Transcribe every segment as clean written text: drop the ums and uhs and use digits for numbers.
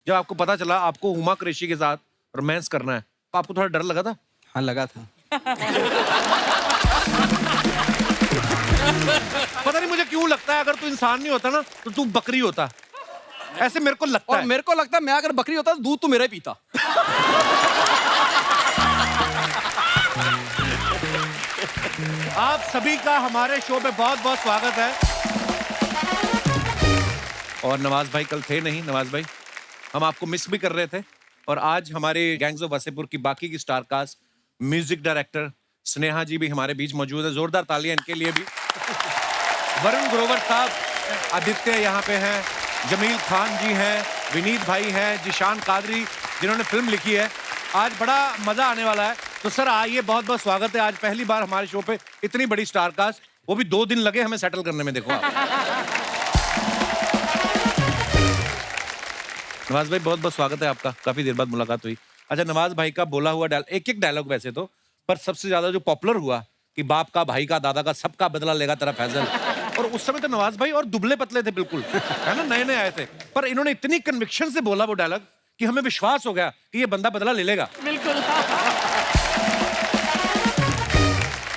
जब आपको पता चला आपको हुमा कुरैशी के साथ रोमांस करना है तो आपको थोड़ा डर लगा था? हाँ लगा था। पता नहीं मुझे क्यों लगता है अगर तू इंसान नहीं होता ना तो तू बकरी होता, ऐसे मेरे को लगता और है। मेरे को लगता है मैं अगर बकरी होता तो दूध तो मेरा ही पीता। आप सभी का हमारे शो पे बहुत बहुत स्वागत है। और नवाज भाई कल थे नहीं, नवाज भाई हम आपको मिस भी कर रहे थे। और आज हमारे गैंग्स ऑफ वसेपुर की बाकी की star cast, music director Sneha ji भी हमारे बीच मौजूद है। जोरदार तालियां इनके लिए भी। वरुण ग्रोवर साहब, आदित्य यहाँ पे हैं, जमील खान जी हैं, विनीत भाई हैं, जिशान कादरी जिन्होंने फिल्म लिखी है। आज बड़ा मजा आने वाला है। तो सर आइए, बहुत बहुत स्वागत है। आज पहली बार हमारे शो पे इतनी बड़ी स्टार कास्ट, वो भी 2 दिन लगे हमें सेटल करने में। देखो आप। नवाज भाई बहुत बहुत स्वागत है आपका, काफी देर बाद मुलाकात हुई। अच्छा, नवाज भाई का बोला हुआ एक डायलॉग वैसे तो, पर सबसे ज्यादा जो पॉपुलर हुआ कि बाप का, भाई का, दादा का, सबका बदला लेगा तेरा फैजल। और उस समय तो नवाज भाई और दुबले पतले थे बिल्कुल, है ना, नए नए आए थे, पर इन्होंने इतनी कन्विक्शन से बोला वो डायलॉग कि हमें विश्वास हो गया कि ये बंदा बदला ले लेगा। बिल्कुल।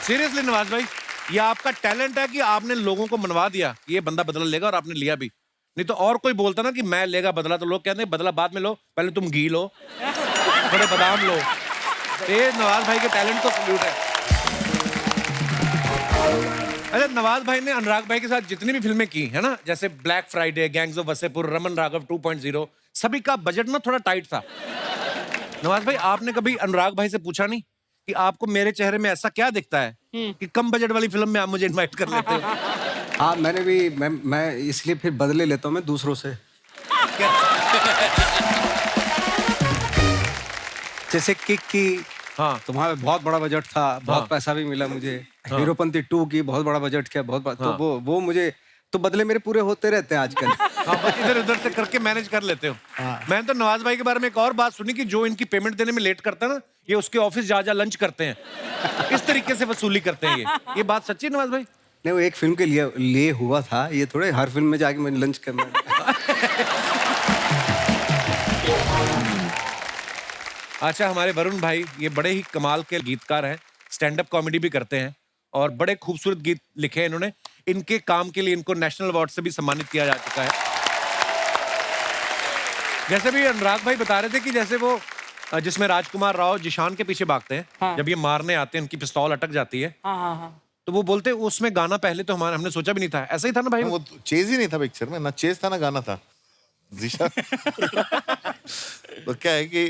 सीरियसली नवाज भाई, ये आपका टैलेंट है कि आपने लोगों को मनवा दिया कि ये बंदा बदला लेगा और आपने लिया भी। नहीं तो और कोई बोलता ना कि मैं लेगा बदला तो लोग कहते हैं बदला बाद में लो, पहले तुम घी लो, बड़े बादाम लो। ये नवाज भाई के टैलेंट को सल्यूट है। अच्छा, नवाज भाई ने अनुराग भाई के साथ जितनी भी फिल्में की है ना, जैसे black Friday, gangs of Wasseypur, Raman Raghav 2.0, सभी का बजट ना थोड़ा टाइट था। नवाज भाई, आपने कभी अनुराग भाई से पूछा नहीं कि आपको मेरे चेहरे में ऐसा क्या दिखता है कि कम बजट वाली फिल्म में आप मुझे इनवाइट कर लेते हो? हाँ मैंने भी, मैं इसलिए फिर बदले लेता हूँ मैं दूसरों से। जैसे किक की, हाँ, तुम्हारा बहुत बड़ा बजट था, बहुत हाँ। पैसा भी मिला मुझे। हीरोपंती 2 की बहुत बड़ा बजट किया, तो वो मुझे तो बदले मेरे पूरे होते रहते हैं आजकल। हाँ, बस इधर उधर से करके मैनेज कर लेते हो। मैंने तो नवाज भाई के बारे में एक और बात सुनी कि जो इनकी पेमेंट देने में लेट करता है ना, ये उसके ऑफिस जा लंच करते हैं, इस तरीके से वसूली करते हैं ये बात सच्ची है नवाज भाई? नहीं, वो एक फिल्म के लिए हुआ था, ये थोड़े हर फिल्म में जाके मैंने लंच करना। अच्छा, हमारे वरुण भाई ये बड़े ही कमाल के गीतकार हैं, स्टैंड अप कॉमेडी भी करते हैं और बड़े खूबसूरत गीत लिखे हैं इन्होंने। इनके काम के लिए इनको नेशनल अवार्ड से भी सम्मानित किया जा चुका है। जैसे भी अनुराग भाई बता रहे थे कि जैसे वो जिसमें राजकुमार राव जिशान के पीछे भागते हैं, हाँ। जब ये मारने आते हैं, उनकी पिस्तौल अटक जाती है, हाँ हाँ हाँ। तो वो बोलते हैं उसमें गाना पहले तो हमने सोचा भी नहीं था। ऐसा ही था ना भाई? वो चेज ही नहीं था पिक्चर में, ना चेज था ना गाना था। जीशान तो क्या है कि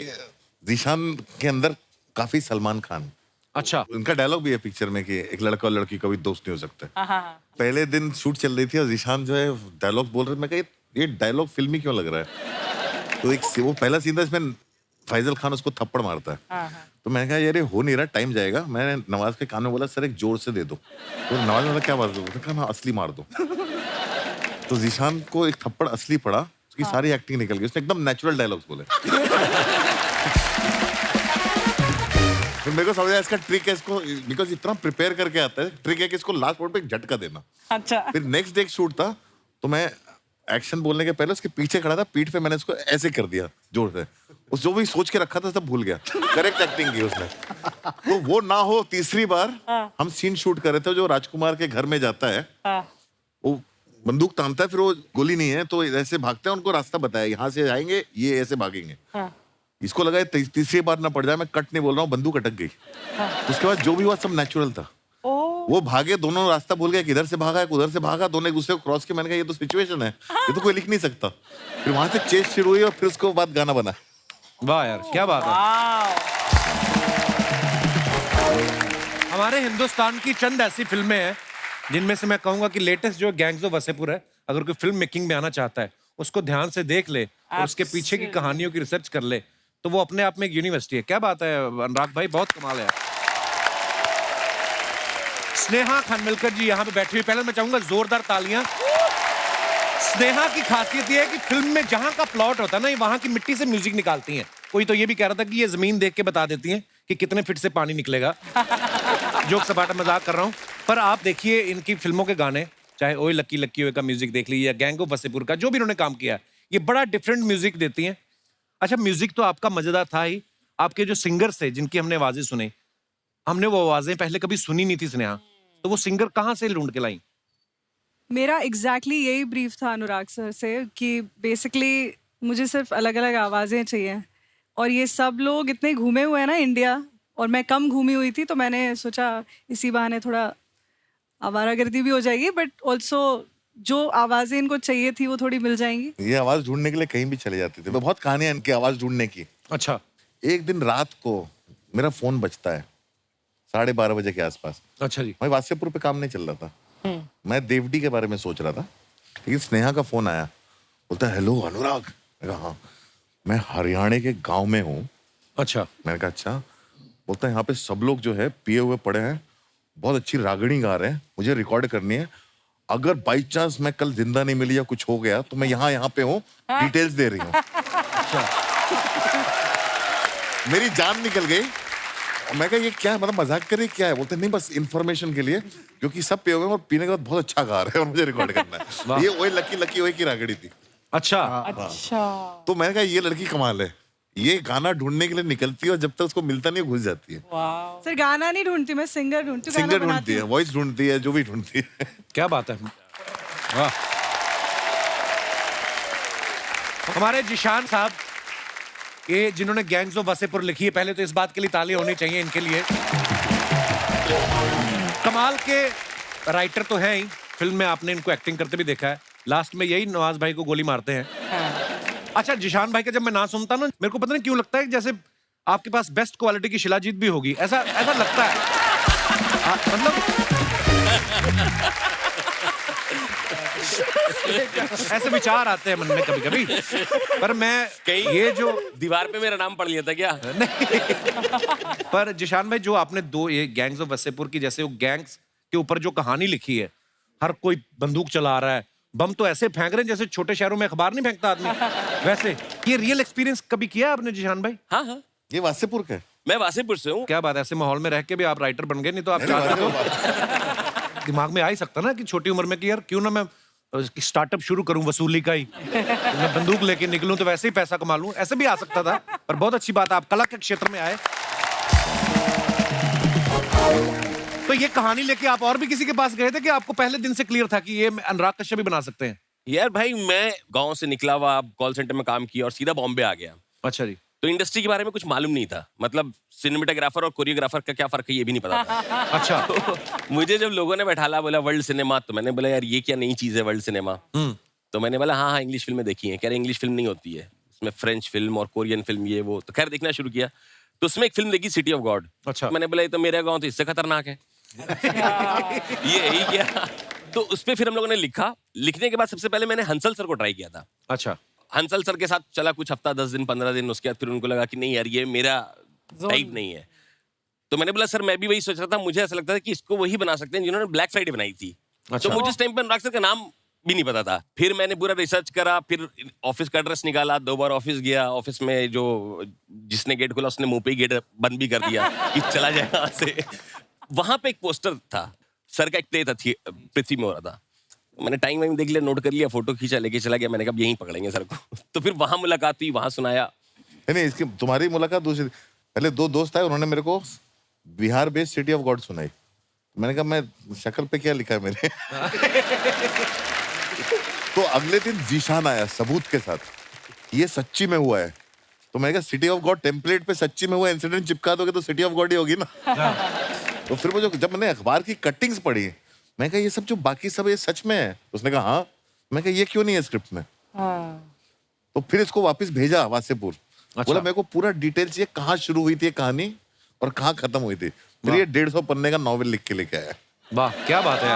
जीशान के अंदर काफी सलमान खान, अच्छा, उनका डायलॉग भी है पिक्चर में कि एक लड़का और लड़की कभी दोस्त नहीं हो सकते। हाँ, हाँ। पहले दिन शूट चल रही थी और जीशान जो है डायलॉग बोल रहे थे, मैं कहा ये डायलॉग फिल्मी क्यों लग रहा है। तो एक वो पहला सीन था इसमें फैजल खान उसको थप्पड़ मारता है। हाँ, हाँ। तो मैंने कहा यार ये हो नहीं रहा, टाइम जाएगा। मैंने नवाज के कान में बोला सर एक जोर से दे दो। तो नवाज ने क्या मार दो, कहा ना असली मार दो। तो जीशान को एक थप्पड़ असली पड़ा, उसकी सारी एक्टिंग निकल गई, उसने एकदम नेचुरल डायलॉग्स बोले। फिर मेरे को समझ आया इसका ट्रिक है, इसको बिकॉज इतना प्रिपेयर करके आता है, ट्रिक है कि इसको लास्ट मोड पे एक झटका देना। अच्छा। फिर नेक्स्ट डे एक शूट था, तो मैं एक्शन बोलने के पहले उसके पीछे खड़ा था, पीठ पे मैंने उसको ऐसे कर दिया जोर से। उस जो भी सोच के रखा था सब भूल गया। करेक्ट एक्टिंग की उसने। तो वो ना हो, तीसरी बार हम सीन शूट कर रहे थे, जो राजकुमार के घर में जाता है, हाँ। वो बंदूक तानता है, फिर वो गोली नहीं है तो ऐसे भागते हैं, उनको रास्ता बताया यहाँ से जाएंगे, ये ऐसे भागेंगे। हाँ। इसको लगा तीसरी बार ना पड़ जाए, मैं कट नहीं बोल रहा हूँ, बंदूक अटक गई। तो उसके बाद जो भी हुआ सब नेचुरल था। वो भागे, दोनों रास्ता भूल गए, किधर से भागा है उधर से भागा, दोनों एक दूसरे को क्रॉस किया। मैंने कहा ये तो सिचुएशन है, ये तो कोई लिख नहीं सकता। फिर वहां से चेस शुरू हुई और फिर उसके बाद गाना बना। वाह यार, क्या बात है। वाव। हमारे हिंदुस्तान की चंद ऐसी फिल्में हैं जिनमें से मैं कहूंगा कि लेटेस्ट जो गैंग्स ऑफ वसेपुर है, अगर कोई फिल्म मेकिंग में आना चाहता है, उसको ध्यान से देख ले और उसके पीछे की कहानियों की रिसर्च कर ले, तो वो अपने आप में एक यूनिवर्सिटी है। क्या बात है अनुराग भाई, बहुत कमाल है। स्नेहा खानविलकर जी यहाँ पे बैठी हुई, पहले मैं चाहूंगा जोरदार तालियां। स्नेहा की खासियत ये है कि फिल्म में जहां का प्लॉट होता है ना, ये वहां की मिट्टी से म्यूजिक निकालती हैं। कोई तो ये भी कह रहा था कि ये जमीन देख के बता देती हैं कि कितने फीट से पानी निकलेगा। जोक सपाटा मजाक कर रहा हूँ, पर आप देखिए इनकी फिल्मों के गाने, चाहे ओए लक्की लक्की ओए का म्यूजिक देख लीजिए या गैंग ऑफ वसेपुर का जो भी इन्होंने काम किया, ये बड़ा डिफरेंट म्यूजिक देती हैं। अच्छा, म्यूजिक तो आपका मजेदार था ही, आपके जो सिंगर्स थे जिनकी हमने आवाजें सुनी, हमने वो आवाजें पहले कभी सुनी नहीं थी स्नेहा, तो वो सिंगर कहाँ से ढूंढ के लाई? मेरा एग्जैक्टली यही ब्रीफ था अनुराग सर से कि बेसिकली मुझे सिर्फ अलग अलग आवाज़ें चाहिए, और ये सब लोग इतने घूमे हुए हैं ना इंडिया, और मैं कम घूमी हुई थी, तो मैंने सोचा इसी बहाने थोड़ा आवारागर्दी भी हो जाएगी, बट ऑल्सो जो आवाज़ें इनको चाहिए थी वो थोड़ी मिल जाएंगी। ये आवाज ढूंढने के लिए कहीं भी चले जाते थे, मैं बहुत कहानियां इनकी आवाज ढूंढने की। अच्छा। एक दिन रात को मेरा फोन बजता है 12:30 बजे के आसपास। अच्छा जी। मैं वासेपुर पे काम नहीं चल रहा था, मैं देवडी के बारे में सोच रहा था, लेकिन स्नेहा का फोन आया, बोलता है हेलो अनुराग। मैंने कहा हाँ, मैं हरियाणा के गांव में हूँ। अच्छा। मैंने कहा अच्छा। बोलता है यहाँ पे सब लोग जो है पिए हुए पड़े हैं, बहुत अच्छी रागड़ी गा रहे हैं, मुझे रिकॉर्ड करनी है, अगर बाई चांस मैं कल जिंदा नहीं मिली या कुछ हो गया तो मैं यहाँ पे हूँ, डिटेल्स दे रही हूँ। मेरी जान निकल गई। मैं कहा ये क्या है, मतलब मजाक कर रही क्या है? बोलते नहीं बस इन्फॉर्मेशन के लिए, क्योंकि सब पिए हुए हैं और पीने के बाद बहुत अच्छा गा रहे हैं और मुझे रिकॉर्ड करना है। ये वही लकी वही की रागड़ी थी। अच्छा। अच्छा। तो मैंने कहा ये लड़की कमाल है, ये गाना ढूंढने के लिए निकलती है और जब तक उसको मिलता नहीं घुस जाती है। सर गाना नहीं ढूंढती मैं, सिंगर ढूंढती हूँ, सिंगर ढूंढती है, वॉइस ढूंढती है, जो भी ढूंढती है। क्या बात है, वाह। हमारे जिशान साहब, ये जिन्होंने गैंग्स ऑफ वसेपुर लिखी है, पहले तो इस बात के लिए ताली होनी चाहिए इनके लिए। कमाल के राइटर तो हैं ही, फिल्म में आपने इनको एक्टिंग करते भी देखा है, लास्ट में यही नवाज भाई को गोली मारते हैं। अच्छा, जिशान भाई का जब मैं नाम सुनता ना, मेरे को पता नहीं क्यों लगता है जैसे आपके पास बेस्ट क्वालिटी की शिलाजीत भी होगी, ऐसा लगता है। मतलब ऐसे विचार आते हैं मन में कभी कभी, पर मैं कहीं ये जो दीवार पे मेरा नाम पढ़ लिया था क्या? नहीं। पर जिशान भाई, जो आपने दो ये गैंग्स ऑफ वसेपुर की, जैसे वो गैंग्स के ऊपर जो कहानी लिखी है, हर कोई बंदूक चला रहा है, बम तो ऐसे फेंक रहे हैं जैसे छोटे शहरों में अखबार नहीं फेंकता आदमी, वैसे ये रियल एक्सपीरियंस कभी किया आपने जिशान भाई? हाँ हाँ, ये वासेपुर का है। मैं वासेपुर से हूँ। क्या बात है, ऐसे माहौल में रह के भी आप राइटर बन गए, नहीं तो आप चाहते तो दिमाग में आ ही सकता ना कि छोटी उम्र में कि यार क्यों ना मैं स्टार्टअप शुरू करूं वसूली का ही, तो मैं बंदूक लेके निकलूं तो वैसे ही पैसा कमा लूं, ऐसे भी आ सकता था। पर बहुत अच्छी बात, आप कला के क्षेत्र में आए। तो ये कहानी लेके आप और भी किसी के पास गए थे कि आपको पहले दिन से क्लियर था कि ये अनुराग कश्यप भी बना सकते हैं? यार भाई, मैं गांव से निकला हुआ, कॉल सेंटर में काम किया और सीधा बॉम्बे आ गया। अच्छा जी। तो इंडस्ट्री के बारे में कुछ मालूम नहीं था, मतलब सिनेमेटोग्राफर और कोरियोग्राफर का क्या फर्क है ये भी नहीं पता था। अच्छा। तो मुझे जब लोगों ने बैठाला, बोला वर्ल्ड सिनेमा, तो मैंने बोला यार ये क्या नई चीज है वर्ल्ड सिनेमा। तो मैंने बोला हाँ इंग्लिश फिल्में देखी हैं। कह रहे इंग्लिश फिल्म नहीं होती है, उसमें फ्रेंच फिल्म और कोरियन फिल्म ये वो। तो खैर देखना शुरू किया, तो उसमें एक फिल्म देखी सिटी ऑफ गॉड। अच्छा। मैंने बोला ये तो मेरा गाँव तो इससे खतरनाक है। ये ही क्या। तो उस पर फिर हम लोगों ने लिखा। लिखने के बाद सबसे पहले मैंने हंसल सर को ट्राई किया था। अच्छा। हंसल सर के साथ चला कुछ हफ्ता, 10 दिन 15 दिन, उसके बाद फिर उनको लगा कि नहीं यार ये मेरा टाइप नहीं है। तो मैंने बोला सर मैं भी वही सोच रहा था, मुझे ऐसा लगता था कि इसको वही बना सकते हैं जिन्होंने ब्लैक फ्राइडे बनाई थी। अच्छा। तो मुझे इस टाइम पर अनुराग सर का नाम भी नहीं पता था। फिर मैंने पूरा रिसर्च करा, फिर ऑफिस का एड्रेस निकाला, 2 बार ऑफिस गया। ऑफिस में जो जिसने गेट खोला उसने मुंह पे ही गेट बंद भी कर दिया कि चला जाए यहाँ से। वहां पे एक पोस्टर था, सर का एक प्ले था, पृथ्वी में हो रहा था। मैंने टाइम वाइम देख लिया, नोट कर लिया, फोटो खींचा, लेके चला गया। मैंने कहा यहीं पकड़ेंगे सर को। तो फिर वहां मुलाकात हुई, वहां सुनाया। नहीं, इसकी तुम्हारी मुलाकात दूसरी। पहले 2 दोस्त आए, उन्होंने मेरे को Bihar based city of God सुनाई। मैंने कहा मैं शक्ल पे क्या लिखा है मेरे। तो अगले दिन जीशान आया सबूत के साथ, ये सच्ची में हुआ है। तो मैंने कहा सिटी ऑफ गॉड टेम्पलेट पे सच्ची में हुआ इंसिडेंट चिपका दोगे तो सिटी ऑफ गॉड ही होगी ना। तो फिर वो जब मैंने अखबार की कटिंग्स पढ़ी, मैं कहा ये सब जो बाकी सब ये सच में है। उसने कहा हाँ। मैं कहा ये क्यों नहीं है स्क्रिप्ट में? तो फिर इसको वापस भेजा वासेपुर। अच्छा। बोला मेरे को पूरा डिटेल चाहिए, कहाँ शुरू हुई थी ये कहानी और कहाँ खत्म हुई थी। फिर ये 150 पन्ने का नॉवेल लिख के लेके आया। वाह क्या बात है।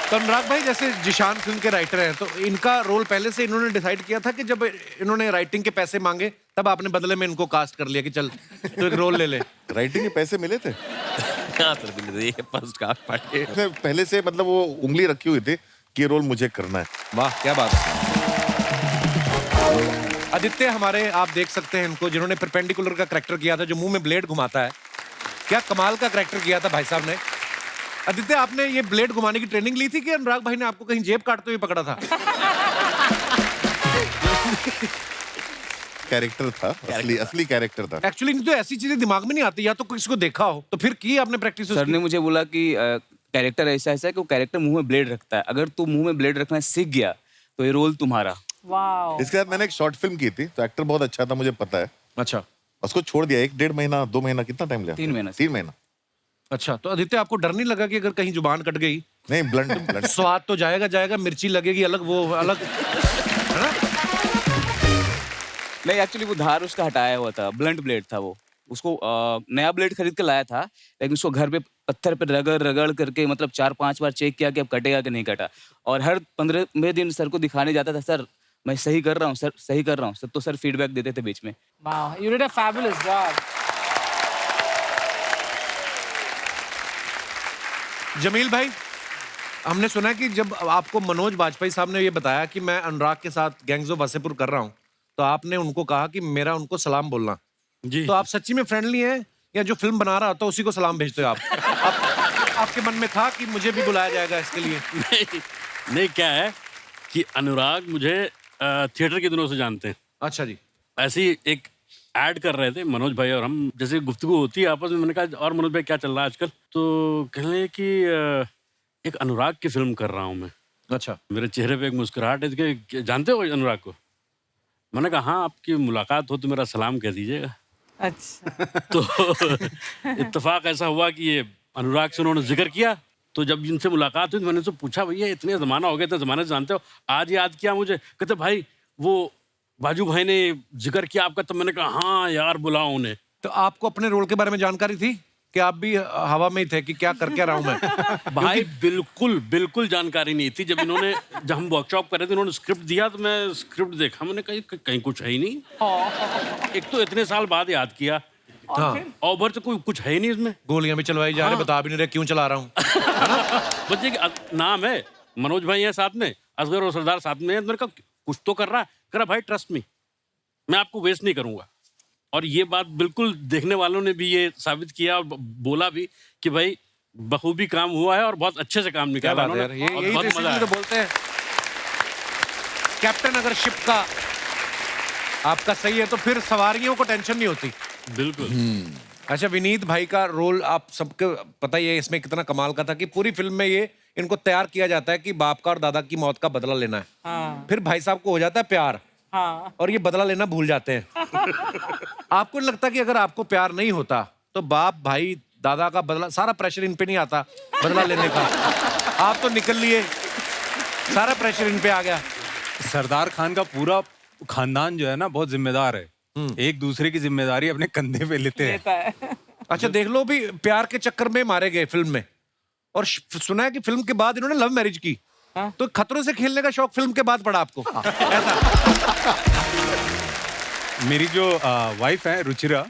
तो अनुराग भाई, जैसे जिशान फिल्म के राइटर हैं, तो इनका रोल पहले से इन्होंने डिसाइड किया था कि जब इन्होंने राइटिंग के पैसे मांगे तब आपने बदले में इनको कास्ट कर लिया कि चल तो एक रोल ले ले? राइटिंग के पैसे मिले थे? हाँ सर, मिले थे, फर्स्ट कास्ट पार्ट के। इसने पहले से मतलब वो उंगली रखी हुई थी कि ये रोल मुझे करना है। वाह क्या बात है। आदित्य हमारे, आप देख सकते हैं इनको, जिन्होंने परपेंडिकुलर का कैरेक्टर किया था, जो मुंह में ब्लेड घुमाता है। क्या कमाल का कैरेक्टर किया था भाई साहब ने। आदित्य, आपने ये ब्लेड घुमाने की ट्रेनिंग ली थी कि अनुराग भाई ने आपको कहीं जेब काटते हुए पकड़ा था? कैरेक्टर था, असली कैरेक्टर था। एक्चुअली तो ऐसी चीजें दिमाग में नहीं आती, या तो किसी को देखा हो तो फिर की आपने प्रैक्टिस सर ने मुझे बोला कि कैरेक्टर ऐसा ऐसा है कि वो कैरेक्टर मुंह में ब्लेड रखता है, अगर तू मुंह में ब्लेड रखना सीख गया तो ये रोल तुम्हारा। वाओ। इसके बाद मैंने एक शॉर्ट फिल्म की थी, तो एक्टर बहुत अच्छा था, मुझे पता है। अच्छा उसको छोड़ दिया, 1-1.5 महीना 2 महीना, कितना टाइम लिया? 3 महीना। 3 महीना। अच्छा, तो आदित्य आपको डर नहीं लगा कि अगर कहीं जुबान कट गई, नहीं, ब्लंट स्वाद तो जाएगा, मिर्ची लगेगी अलग, वो अलग, है ना? नहीं, एक्चुअली वो धार उसका हटाया हुआ था, ब्लंट ब्लेड था वो। उसको नया ब्लेड खरीद के लाया था, लेकिन उसको घर पे पत्थर पे रगड़ रगड़ करके मतलब 4-5 बार चेक किया कि अब कटेगा कि नहीं कटा। और हर 15वें दिन सर को दिखाने जाता था, सर मैं सही कर रहा हूँ सर, सही कर रहा हूँ सर, तो सर फीडबैक देते थे बीच में। Wow, you did a fabulous job. Jameel भाई, हमने सुना है कि जब आपको मनोज बाजपेयी साहब ने ये बताया कि मैं अनुराग के साथ गैंग्स ऑफ वासेपुर कर रहा हूँ, तो आपने उनको कहा कि मेरा उनको सलाम बोलना। जी। तो आप सच्ची में फ्रेंडली हैं या जो फिल्म बना रहा होता है उसी को सलाम भेजते हो आप? आपके मन में था कि मुझे भी बुलाया जाएगा इसके लिए? नहीं, क्या है कि अनुराग मुझे थिएटर के दिनों से जानते हैं। अच्छा जी। ऐसे ही एक ऐड कर रहे थे मनोज भाई और हम, जैसे गुफ्तगू होती है आपस में, मैंने कहा और मनोज भाई क्या चल रहा है आजकल, तो कहने लगे कि एक अनुराग की फिल्म कर रहा हूँ मैं। अच्छा। मेरे चेहरे पे एक मुस्कुराहट है कि जानते हो अनुराग को? मैंने कहा हाँ, आपकी मुलाकात हो तो मेरा सलाम कह दीजिएगा। अच्छा। तो इत्तेफाक ऐसा हुआ कि ये अनुराग से उन्होंने जिक्र किया, तो जब इनसे मुलाकात हुई तो मैंने उनसे पूछा, भैया इतने ज़माना हो गया, इतने ज़माने से जानते हो, आज याद किया मुझे? कहते भाई वो बाजू भाई ने जिक्र किया आपका, तब मैंने कहा हाँ यार बुलाओ उन्हें। तो आपको अपने रोल के बारे में जानकारी थी कि आप भी हवा में ही थे कि क्या कर क्या रहा हूं मैं? भाई बिल्कुल जानकारी नहीं थी। जब हम वर्कशॉप कर रहे थे, उन्होंने स्क्रिप्ट दिया तो मैं स्क्रिप्ट देखा, मैंने कहा कहीं कुछ है ही नहीं। एक तो इतने साल बाद याद किया, हाँ, और भर से कोई कुछ है ही नहीं इसमें। गोलियां भी चलवाई जा रही, बता भी नहीं रहे क्यों चला रहा हूँ। बच्चे के नाम है, मनोज भाई है साथ में, असगर और सरदार साथ में है, तो मैंने कहा कुछ तो कर रहा है। कह रहा भाई ट्रस्ट मी, मैं आपको वेस्ट नहीं करूंगा। और ये बात बिल्कुल देखने वालों ने भी ये साबित किया और बोला भी कि भाई बखूबी काम हुआ है और बहुत अच्छे से काम क्या निकाला बात है यार, उन्होंने, और यही बहुत मजा तो आया। बोलते हैं कैप्टन, अगर शिप का आपका सही है तो फिर सवारियों को टेंशन नहीं होती। बिल्कुल। अच्छा, विनीत भाई का रोल आप सबको पता ही है, इसमें कितना कमाल का था कि पूरी फिल्म में ये इनको तैयार किया जाता है कि बाप का और दादा की मौत का बदला लेना है। हाँ। फिर भाई साहब को हो जाता है प्यार, हाँ। और ये बदला लेना भूल जाते हैं। आपको नहीं लगता कि अगर आपको प्यार नहीं होता तो बाप भाई दादा का बदला, सारा प्रेशर इन पे नहीं आता बदला लेने का? आप तो निकल लिए, सारा प्रेशर इन पे आ गया। सरदार खान का पूरा खानदान जो है ना बहुत जिम्मेदार है, एक दूसरे की जिम्मेदारी अपने कंधे पे लेते हैं। लेता है। अच्छा, देख लो भी प्यार के चक्कर में मारे गए फिल्म में, और सुना है कि फिल्म के बाद इन्होंने लव मैरिज की। तो खतरों से खेलने का शौक फिल्म के बाद पड़ा आपको? ऐसा? मेरी जो वाइफ है रुचिरा,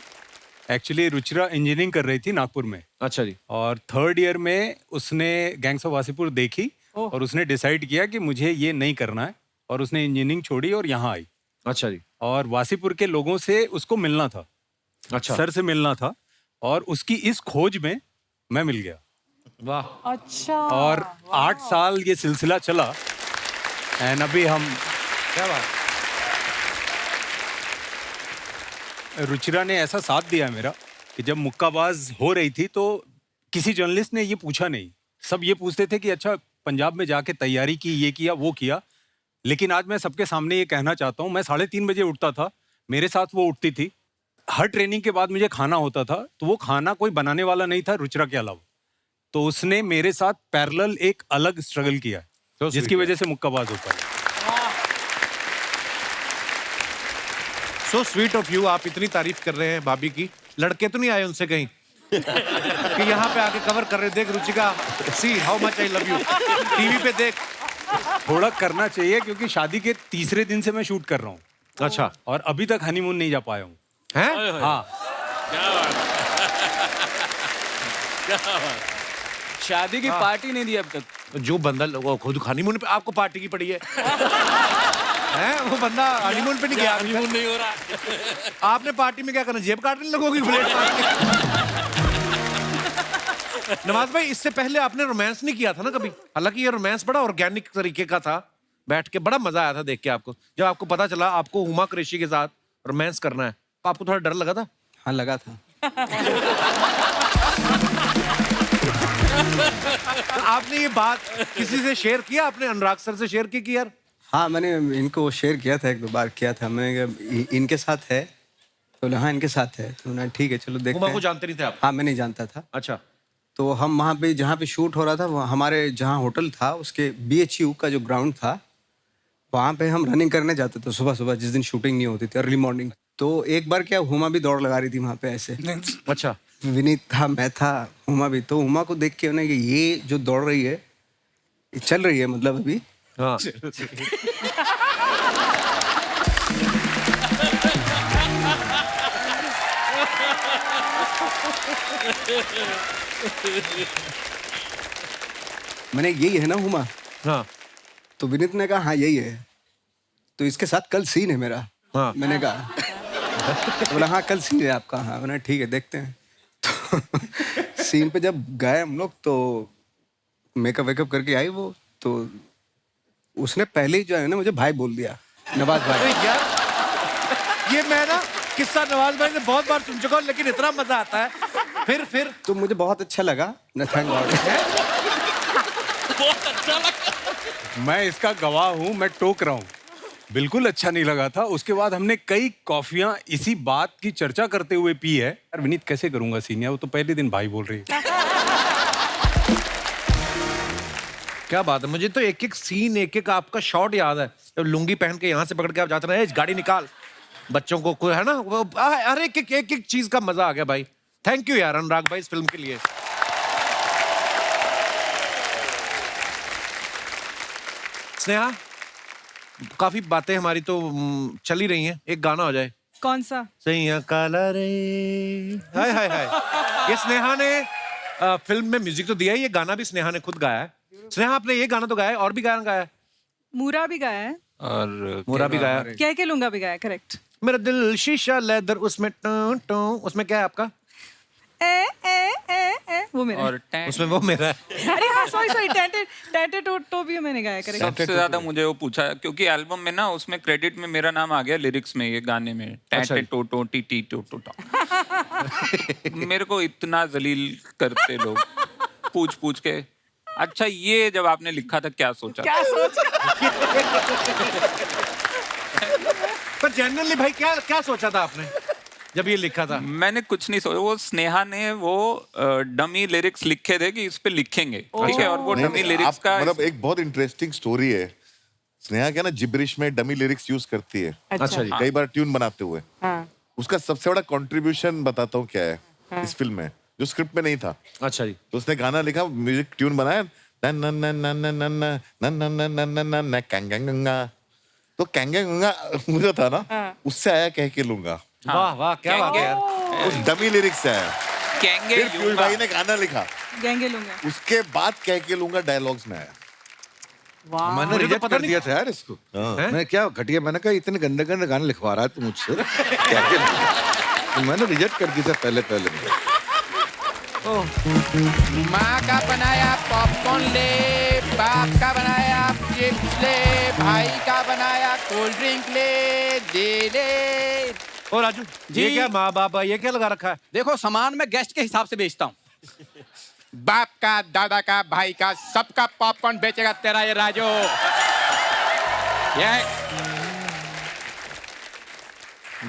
एक्चुअली रुचिरा इंजीनियरिंग कर रही थी नागपुर में, अच्छा जी। और 3rd ईयर में उसने गैंग्स ऑफ वासेपुर देखी और उसने डिसाइड किया कि मुझे ये नहीं करना है, और उसने इंजीनियरिंग छोड़ी और यहाँ आई। अच्छा जी। और वासीपुर के लोगों से उसको मिलना था, अच्छा। सर से मिलना था, और उसकी इस खोज में मैं मिल गया। वाह। अच्छा। और 8 साल ये सिलसिला चला, एंड अभी हम, क्या बात। रुचिरा ने ऐसा साथ दिया मेरा कि जब मुक्काबाज हो रही थी तो किसी जर्नलिस्ट ने ये पूछा नहीं, सब ये पूछते थे कि अच्छा पंजाब में जाके तैयारी की, ये किया वो किया। लेकिन आज मैं सबके सामने ये कहना चाहता हूँ, मैं 3:30 बजे उठता था, मेरे साथ वो उठती थी, हर ट्रेनिंग के बाद मुझे खाना होता था, तो वो खाना कोई बनाने वाला नहीं था रुचिरा के अलावा, तो उसने मेरे साथ पैरेलल एक अलग स्ट्रगल किया है, तो जिसकी वजह से मुक्काबाज हो पाया। सो स्वीट ऑफ यू, आप इतनी तारीफ कर रहे हैं भाभी की, लड़के तो नहीं आए उनसे कहीं कि यहाँ पे आके कवर कर रहे, देख Ruchika, see how much I love you, TV पे देख। थोड़ा करना चाहिए क्योंकि शादी के 3रे दिन से मैं शूट कर रहा हूँ, अच्छा। और अभी तक हनीमून नहीं जा पाया हूँ। हैं? हाँ, क्या बात क्या बात। शादी की पार्टी नहीं दी अब तक। जो बंदा वो खुद हनीमून पे, आपको पार्टी की पड़ी है हैं? वो बंदा हनीमून पे नहीं गया। हनीमून नहीं हो रहा। आपने पार्टी में क्या करना, जेब काटने लगोगी प्लेट मार के? नवाज भाई, इससे पहले आपने रोमांस नहीं किया था ना कभी? हालांकि ये रोमांस बड़ा ऑर्गेनिक तरीके का था, बैठ के बड़ा मजा आया था देख के आपको। जब आपको पता चला आपको हुमा कुरैशी के साथ रोमांस करना है तो आपको थोड़ा डर लगा था? हाँ लगा था। तो आपने ये बात किसी से शेयर किया? आपने अनुराग सर से शेयर की कि यार? हाँ मैंने इनको शेयर किया था, 1-2 बार किया था मैंने कहा, इनके साथ है तो बोले हाँ इनके साथ है, तो मैंने ठीक है चलो देखते हुमा को हैं। जानते नहीं थे आप? हाँ मैं नहीं जानता था। अच्छा। तो हम वहाँ पे जहाँ पे शूट हो रहा था हमारे जहाँ होटल था उसके BHU का जो ग्राउंड था वहाँ पे हम रनिंग करने जाते थे सुबह सुबह, जिस दिन शूटिंग नहीं होती थी, अर्ली मॉर्निंग। तो एक बार क्या हुमा भी दौड़ लगा रही थी वहाँ पे ऐसे। अच्छा। विनीत था, मैं था, हुमा भी। तो हुमा को देख के उन्हें कि ये जो दौड़ रही है ये चल रही है मतलब अभी। हाँ। मैंने यही है ना हुमा? हाँ। तो विनीत ने कहा हाँ यही है, तो इसके साथ कल सीन है मेरा। हाँ। मैंने कहा तो बोला हाँ कल सीन है आपका। हाँ मैंने ठीक है देखते हैं। तो सीन पे जब गए हम लोग तो मेकअप वेकअप करके आई वो, तो उसने पहले ही जो है ना मुझे भाई बोल दिया, नवाज अरे भाई। यार ये मैं ना किस्सा नवाज भाई ने बहुत बार सुन चुका हूँ लेकिन इतना मजा आता है। फिर तो मुझे बहुत अच्छा लगा ना, थैंक गॉड। मैं इसका गवाह हूँ, मैं टोक रहा हूँ, बिल्कुल अच्छा नहीं लगा था। उसके बाद हमने कई कॉफियां इसी बात की चर्चा करते हुए पी है। यार विनीत कैसे करूंगा सीनियर, वो तो पहले दिन भाई बोल रही है। क्या बात है, मुझे तो एक एक सीन एक एक आपका शॉट याद है। जब लुंगी पहन के यहाँ से पकड़ के आप जाते रहे, गाड़ी निकाल, बच्चों को कोई है ना, वो हर एक चीज का मजा आ गया भाई। थैंक यू यार अनुराग भाई इस फिल्म के लिए। स्नेहा, काफी बातें हमारी तो चल ही रही हैं, एक गाना हो जाए। कौन सा? सैया काला रे, हाय हाय हाय। ये स्नेहा ने फिल्म में म्यूजिक तो दिया है, ये गाना भी स्नेहा ने खुद गाया है। स्नेहा आपने ये गाना तो गाया है, और भी गाना गाया है? मूरा भी गाया है और मूरा भी गाया, कह के लूंगा भी गाया, करेक्ट। मेरा दिल शीशा लेदर, उसमें टों टों, उसमें क्या है आपका? वो मेरा और उसमें वो मेरा है। अरे हाँ सॉरी टैटे टो भी मैंने गाया, करेक्ट। सबसे ज्यादा मुझे वो पूछा क्योंकि एल्बम में ना उसमें क्रेडिट में मेरा नाम आ गया लिरिक्स में, ये गाने में अच्छा। टैटे टो टी टी टो टो टो। मेरे को इतना जलील करते लोग पूछ पूछ के। अच्छा ये जब आपने लिखा था क्या सोचा? क्या सोच? पर जनरली भाई क्या क्या सोचा था आपने जब ये लिखा था? मैंने कुछ नहीं सोचा, वो स्नेहा ने वो डमी लिरिक्स लिखे थे कि इस पे लिखेंगे, ठीक है, और वो नहीं, डमी नहीं, लिरिक्स आप का मतलब एक बहुत इंटरेस्टिंग स्टोरी है। स्नेहा क्या ना जिब्रिश में डमी लिरिक्स यूज करती है। अच्छा जी। कई बार ट्यून बनाते हुए। हाँ। उसका सबसे बड़ा कंट्रीब्यूशन बताता हूँ क्या है इस फिल्म में, जो स्क्रिप्ट में नहीं था। अच्छा जी। तो उसने गाना लिखा, म्यूजिक ट्यून बनाया, तो कैंगंगा मुझे था ना, उससे आया कह के लूंगा। वाह वाह क्या बात है यार। उस डमी लिरिक्स से आया। कहेंगे फिर पीयूष भाई ने गाना लिखा, गैंगे लूंगा। उसके बाद कह के लूंगा डायलॉग्स में आया। मैंने मुझे तो रिजेक्ट पता कर नहीं- दिया था यार इसको। हैं? मैं क्या घटिया, मैंने कहा इतने गंदे गंदे गाने लिखवा रहा है तू मुझसे। क्या तो मैंने रिजेक्ट कर दिया था पहले माँ का बनाया पॉपकॉर्न ले, बाप का बनाया चिप्स ले, भाई का बनाया कोल्ड ड्रिंक ले, दे ले। ओ राजू ये क्या माँ बाप ये क्या लगा रखा है? देखो सामान मैं गेस्ट के हिसाब से बेचता हूँ। बाप का, दादा का, भाई का, सबका पॉपकॉर्न बेचेगा तेरा ये राजू। ये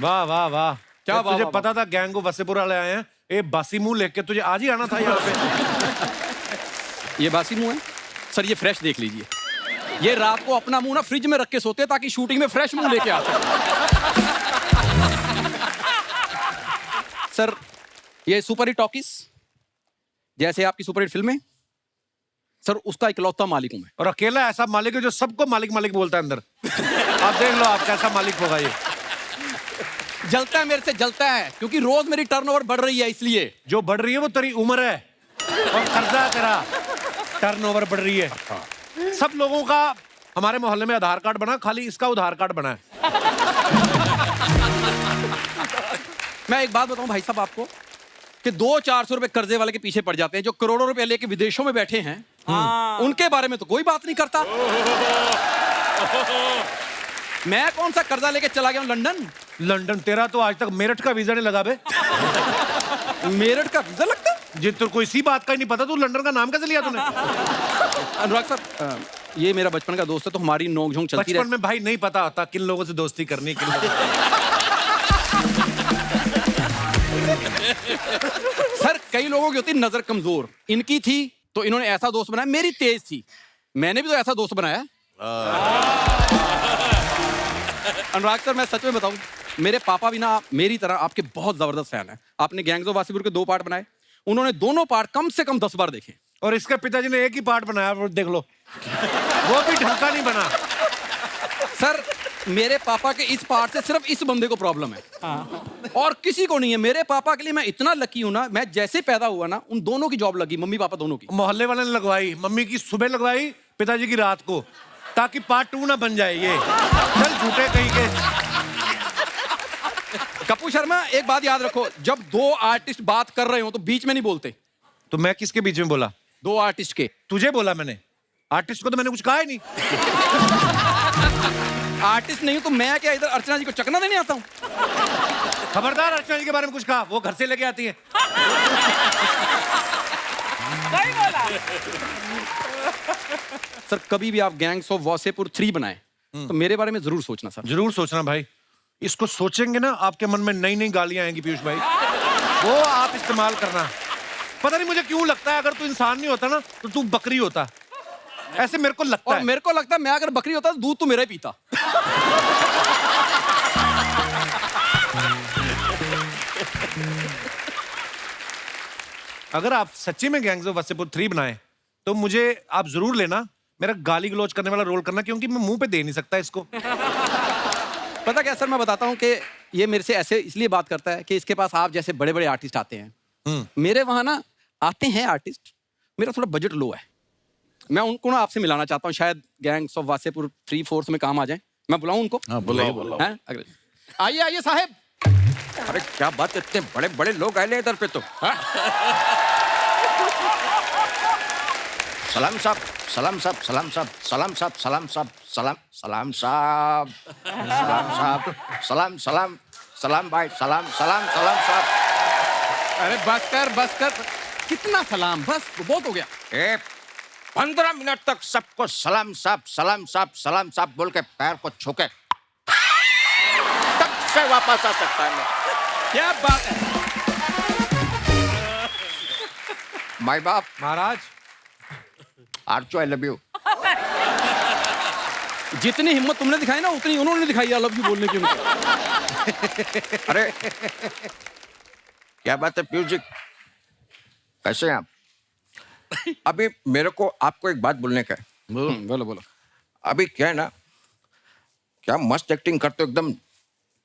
वाह वाह वाह। क्या वाह, तुझे वाह, पता था गैंगो वसेपुर वाले आए हैं, ये बासी मुंह लेके तुझे आज ही आना था यहाँ पे। ये बासी मुंह है सर, ये फ्रेश देख लीजिए। ये रात को अपना मुंह ना फ्रिज में रख के सोते हैं ताकि शूटिंग में फ्रेश मुंह लेके आ सके। सर ये सुपर हिट टॉकीज जैसे आपकी सुपर हिट फिल्में, सर उसका इकलौता मालिक हूं मैं। और अकेला ऐसा मालिक है जो सबको मालिक मालिक बोलता है अंदर। आप देख लो आप कैसा मालिक होगा ये। जलता है मेरे से, जलता है क्योंकि रोज मेरी टर्नओवर बढ़ रही है, इसलिए। जो बढ़ रही है वो तेरी उम्र है और कर्जा है तेरा, टर्नओवर बढ़ रही है। सब लोगों का हमारे मोहल्ले में आधार कार्ड बना, खाली इसका उधार कार्ड बना है। मैं एक बात बताऊं भाई साहब आपको कि 200-400 रुपए कर्जे वाले के पीछे पड़ जाते हैं, जो करोड़ों रुपए लेके विदेशों में बैठे हैं उनके बारे में तो कोई बात नहीं करता। मैं कौन सा कर्जा लेके चला गया हूँ लंदन? लंदन तेरा तो आज तक मेरठ का वीजा नहीं लगा बे। मेरठ का वीजा लगता है? जी तेरे को इसी बात का ही नहीं पता, तू लंदन का नाम कैसे लिया तूने? अनुराग सर, ये मेरा बचपन का दोस्त है, तो हमारी नोक-झोंक चलती बचपन में भाई नहीं पता होता किन लोगों से दोस्ती करनी, किन लोगों सर कई लोगों की होती है नजर कमजोर, इनकी थी तो इन्होंने ऐसा दोस्त बनाया, मेरी तेज थी, मैंने भी तो ऐसा दोस्त बनाया। अनुराग सर मैं सच में बताऊं, मेरे पापा भी ना मेरी तरह आपके बहुत जबरदस्त फैन है। आपने गैंग्स ऑफ वासेपुर के 2 पार्ट बनाए, उन्होंने दोनों पार्ट कम से कम 10 बार देखे। और इसके पिताजी ने एक ही पार्ट बनाया, वो देख लो, वो भी ढंग का नहीं बना। सर मेरे पापा के इस पार्ट से सिर्फ इस बंदे को प्रॉब्लम है, और किसी को नहीं है। मेरे पापा के लिए मैं इतना लकी हूं ना, मैं जैसे पैदा हुआ ना उन दोनों की जॉब लगी, मम्मी पापा दोनों की। मोहल्ले वाले ने लगवाई, मम्मी की सुबह लगवाई, पिताजी की रात को, ताकि पार्ट 2 ना बन जाए ये। चल झूठे कहीं के। कपूर शर्मा एक बात याद रखो, जब 2 आर्टिस्ट बात कर रहे हो तो बीच में नहीं बोलते। तो मैं किसके बीच में बोला? 2 आर्टिस्ट के। तुझे बोला मैंने, आर्टिस्ट को तो मैंने कुछ कहा ही नहीं। आर्टिस्ट नहीं हूं तो मैं क्या इधर अर्चना जी को चकना देने आता हूं? खबरदार अर्चना जी के बारे में कुछ कहा, वो घर से लेके आती है। सही बोला। सर कभी भी आप गैंग्स ऑफ वासेपुर 3 बनाए तो मेरे बारे में जरूर सोचना सर। जरूर सोचना भाई, इसको सोचेंगे ना आपके मन में नई नई गालियां आएंगी पीयूष भाई, वो आप इस्तेमाल करना। पता नहीं मुझे क्यों लगता है अगर तू इंसान नहीं होता ना तो तू बकरी होता, ऐसे मेरे को लगता और है। मेरे को लगता है मैं अगर बकरी होता तो दूध तो मेरा ही पीता। अगर आप सच्ची में गैंग्स ऑफ वासेपुर 3 बनाए तो मुझे आप जरूर लेना, मेरा गाली गलौज करने वाला रोल करना, क्योंकि मैं मुंह पे दे नहीं सकता इसको। पता क्या सर, मैं बताता हूँ कि ये मेरे से ऐसे इसलिए बात करता है कि इसके पास आप जैसे बड़े बड़े आर्टिस्ट आते हैं। मेरे वहां ना आते हैं आर्टिस्ट, मेरा थोड़ा बजट लो है। मैं उनको ना आपसे मिलाना चाहता हूँ, शायद गैंग्स ऑफ वासेपुर 3/4 में काम आ जाए। मैं बुलाऊं उनको? हाँ बुलाओ। हैं? आइए आइए साहब। अरे क्या बात, इतने बड़े बड़े लोग आए इधर पे तो। हाँ? सलाम साहब, सलाम साहब, सलाम साहब, सलाम साहब, सलाम साहब, सलाम सलाम साहब, सलाम साहब, सलाम सलाम सलाम भाई, सलाम सलाम सलाम साहब। अरे बस कर, कितना सलाम, बस बहुत हो गया। 15 मिनट तक सबको सलाम साहब, सलाम साहब, सलाम साहब बोल के पैर को छू के तब से वापस आ सकता है मैं। क्या बात है माई बाप महाराज, आर्चो आई लव यू। जितनी हिम्मत तुमने दिखाई ना उतनी उन्होंने दिखाई आई लव यू बोलने की उनको। अरे क्या बात है पीयूष जी, कैसे हैं आप? अभी मेरे को आपको एक बात बोलने का है। बोलो बोलो। अभी क्या है ना, क्या मस्त एक्टिंग करते हो, एकदम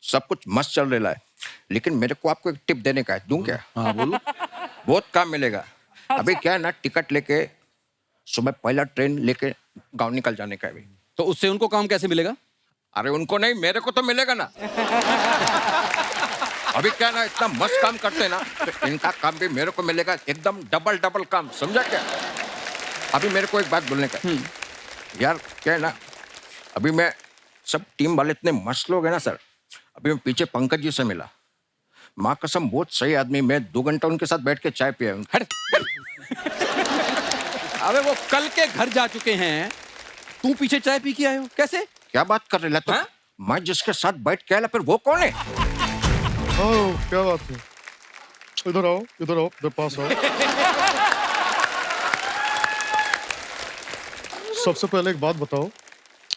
सब कुछ मस्त चल रहा है, लेकिन मेरे को आपको एक टिप देने का है, दूं क्या? हाँ बोलो। बहुत काम मिलेगा। अभी क्या है ना, टिकट लेके सुबह पहला ट्रेन लेके गांव निकल जाने का है अभी। तो उससे उनको काम कैसे मिलेगा? अरे उनको नहीं, मेरे को तो मिलेगा ना। अभी क्या ना, इतना मस्त काम करते हैं ना, तो इनका काम भी मेरे को मिलेगा, एकदम डबल डबल काम, समझा क्या? अभी मेरे को एक बात बोलने का है। यार क्या है ना, अभी मैं सब टीम वाले इतने मस्त लोग हैं ना सर। अभी मैं पीछे पंकज जी से मिला, माँ कसम बहुत सही आदमी, मैं 2 घंटा उनके साथ बैठ के चाय पिया हूँ। अबे वो कल के घर जा चुके हैं, तू पीछे चाय पी के आए हो, कैसे? क्या बात कर रहे तो? मैं जिसके साथ बैठ के आया फिर वो कौन है? ओह क्या बात है, इधर आओ, इधर पास आओ। सबसे पहले एक बात बताओ,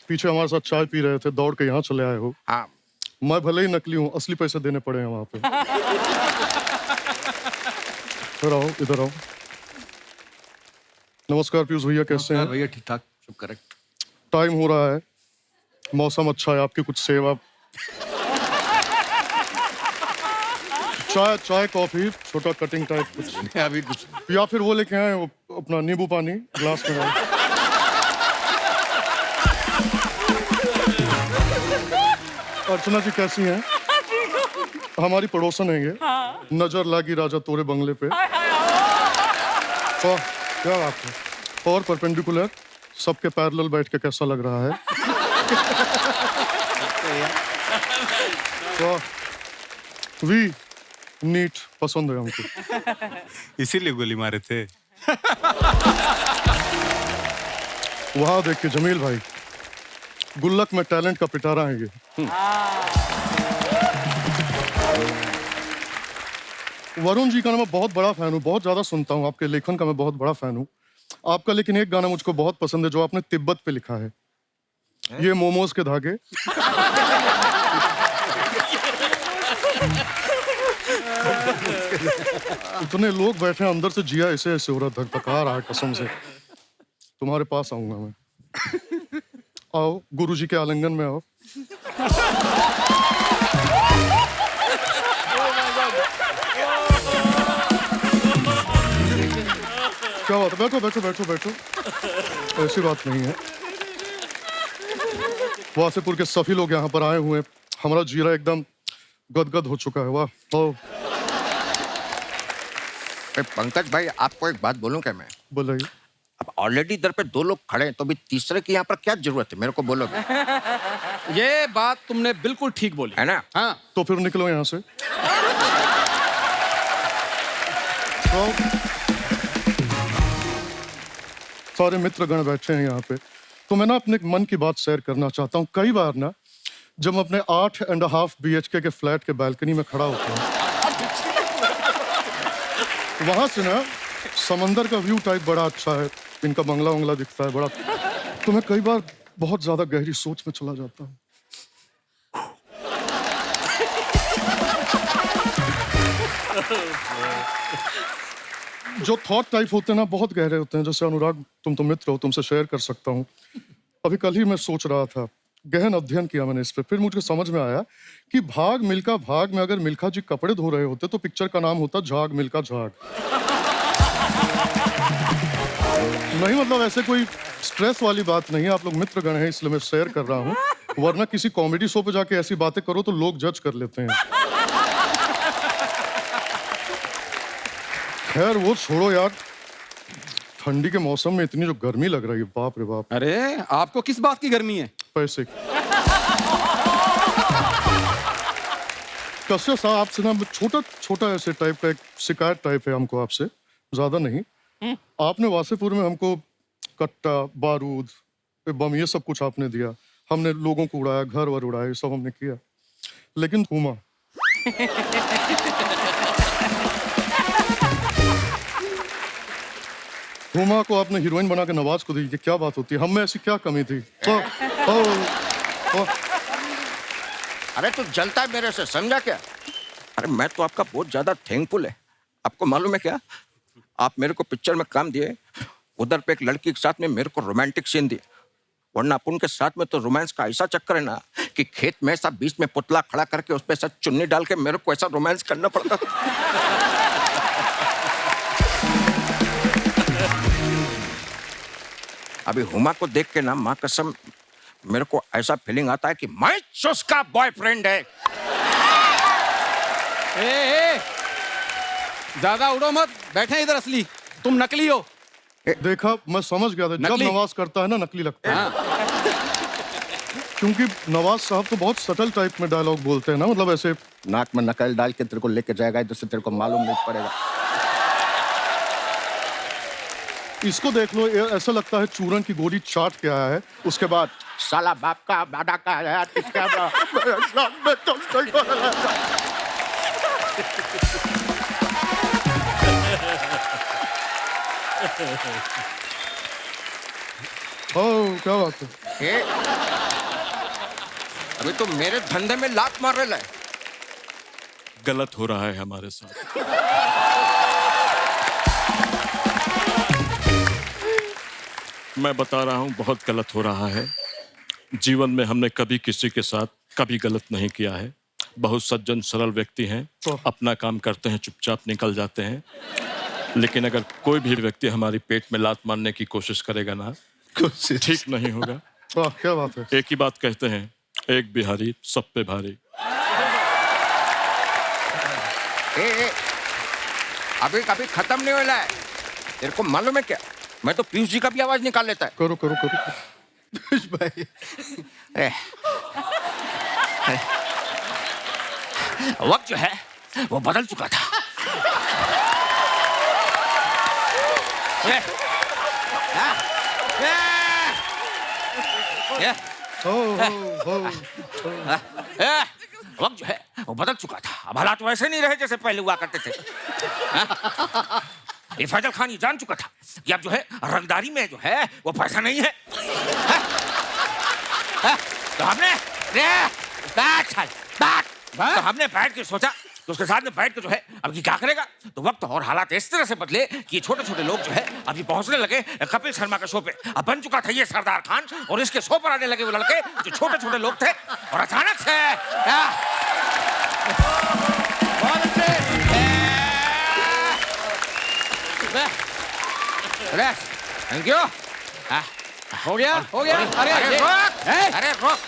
पीछे हमारे साथ चाय पी रहे थे, दौड़ के यहाँ चले आए हो। हाँ। मैं भले ही नकली हूँ, असली पैसे देने पड़े हैं वहां पे। इधर आओ। नमस्कार पीयूष भैया, कैसे हैं? भैया ठीक ठाक, सब करेक्ट। टाइम हो रहा है, मौसम अच्छा है, आपकी कुछ सेवा। चाय कॉफी, छोटा कटिंग टाइप कुछ अभी कुछ, या फिर वो लेके आए अपना नींबू पानी ग्लास में। अर्चना जी कैसी हैं? हमारी पड़ोसन है ये। नजर लागी राजा तोरे बंगले पे। क्या बात है। और परपेंडिकुलर सबके पैरेलल बैठ के कैसा लग रहा है? तो वी नीट पसंद है हमको। इसीलिए गोली मारे थे। वहां देखिए जमील भाई, गुल्लक में टैलेंट का पिटारा है ये। वरुण जी का ना मैं बहुत बड़ा फैन हूँ, बहुत ज्यादा सुनता हूँ, आपके लेखन का मैं बहुत बड़ा फैन हूँ आपका। लेकिन एक गाना मुझको बहुत पसंद है जो आपने तिब्बत पे लिखा है, ये मोमोज के धागे। इतने लोग बैठे हैं, अंदर से जिया ऐसे ऐसे हो रहा, धक धका रहा है कसम से। तुम्हारे पास आऊंगा मैं। आओ गुरुजी के आलिंगन में आओ। क्या बात है, बैठो बैठो बैठो बैठो, ऐसी बात नहीं है। वासेपुर के सभी लोग यहाँ पर आए हुए हैं, हमारा जीरा एकदम गदगद हो चुका है। वाह। ओ पंकज भाई, आपको एक बात बोलूं क्या मैं? बोलिए। अब ऑलरेडी इधर पे 2 लोग खड़े हैं, तो भी तीसरे की यहाँ पर क्या जरूरत है? मेरे को बोलोगे? ये बात तुमने बिल्कुल ठीक बोली है ना? हाँ। तो फिर निकलो यहाँ से। तो सारे मित्रगण बैठे हैं यहाँ पे, तो मैं ना अपने मन की बात शेयर करना चाहता हूँ। कई बार ना जब मैं अपने 8.5 BHK के फ्लैट के बालकनी में खड़ा होता हूँ, वहां से ना समंदर का व्यू टाइप बड़ा अच्छा है, इनका बंगला वंगला दिखता है बड़ा, तो मैं कई बार बहुत ज्यादा गहरी सोच में चला जाता हूँ। जो थॉट टाइप होते हैं ना बहुत गहरे होते हैं। जैसे अनुराग, तुम तो मित्र हो, तुमसे शेयर कर सकता हूँ। अभी कल ही मैं सोच रहा था, गहन अध्ययन किया मैंने इस पे, फिर मुझे समझ में आया कि भाग मिल्खा भाग में अगर मिल्खा जी कपड़े धो रहे होते तो पिक्चर का नाम होता झाग मिल्खा झाग। नहीं मतलब ऐसे कोई स्ट्रेस वाली बात नहीं है, आप लोग मित्रगण हैं इसलिए मैं शेयर कर रहा हूँ, वरना किसी कॉमेडी शो पे जाके ऐसी बातें करो तो लोग जज कर लेते हैं। खैर वो छोड़ो यार, ठंडी के मौसम में इतनी जो गर्मी लग रही है, बाप रे बाप। अरे आपको किस बात की गर्मी है? पैसे की। कश्यप साहब आपसे ना छोटा छोटा ऐसे टाइप का एक शिकायत टाइप है हमको आपसे, ज्यादा नहीं। आपने वासेपुर में हमको कट्टा, बारूद, बम, ये सब कुछ आपने दिया, हमने लोगों को उड़ाया, घर वर उड़ाया, ये सब हमने किया। लेकिन हुमा हुमा को आपने हीरोइन बना के नवाज को दी, ये क्या बात होती है? हम में ऐसी क्या कमी थी? अरे तू जलता है मेरे से, समझा क्या? अरे मैं तो आपका बहुत ज्यादा थैंकफुल है। आपको मालूम है क्या, आप मेरे को पिक्चर में काम दिए, उधर पे एक लड़की के साथ में मेरे को रोमांटिक सीन दिए, वरना अपन के साथ में तो रोमांस का ऐसा चक्कर है ना कि खेत में ऐसा बीच में पुतला खड़ा करके उस पे ऐसा चुन्नी डाल के मेरे को ऐसा रोमांस करना पड़ता था। अभी हुमा को देख के ना माँ कसम मेरे को ऐसा फीलिंग आता है कि मैं उसका बॉयफ्रेंड है। ए, ज्यादा उड़ो मत, बैठे इधर असली, तुम नकली हो। देखा, मैं समझ गया था, जब नवाज करता है ना नकली लगता है। क्योंकि नवाज साहब तो बहुत सटल टाइप में डायलॉग बोलते हैं ना, मतलब ऐसे नाक में नकल डाल के तेरे को लेके जाएगा इधर से, तेरे को मालूम नहीं पड़ेगा। इसको देख लो, ऐसा लगता है चूरन की गोली चाट के आया है, उसके बाद साला बाप का दादा का है, इसका क्या बात है? अभी तो मेरे धंधे में लात मार रहे है। गलत हो रहा है हमारे साथ। मैं बता रहा हूं, बहुत गलत हो रहा है। जीवन में हमने कभी किसी के साथ कभी गलत नहीं किया है। बहुत सज्जन सरल व्यक्ति हैं, अपना काम करते हैं, चुपचाप निकल जाते हैं। लेकिन अगर कोई भी व्यक्ति हमारी पेट में लात मारने की कोशिश करेगा ना, ठीक नहीं होगा। क्या बात है? एक ही बात कहते हैं, एक बिहारी सब पे भारी। अभी कभी खत्म नहीं होला है। तेरे को मालूम है क्या, मैं तो पीयूष जी का भी आवाज निकाल लेता है। करो करो करो। भाई वक्त जो है वो बदल चुका था। वक्त जो है वो बदल चुका था। अब हालात वैसे नहीं रहे जैसे पहले हुआ करते थे। ये फैजल खान ये जान चुका था कि अब जो है रंगदारी में जो है वो पैसा नहीं है। तो हमने तो हमने बैठ के सोचा तो उसके साथ में बैठ के जो है अब ये क्या करेगा। तो वक्त और हालात इस तरह से बदले कि छोटे छोटे लोग जो है अभी पहुंचने लगे कपिल शर्मा के शो पे। अब बन चुका था ये सरदार खान और इसके शो पर आने लगे वो लड़के जो छोटे छोटे लोग थे। और अचानक से बहुत अच्छे थैंक यू। हो गया अरे रोक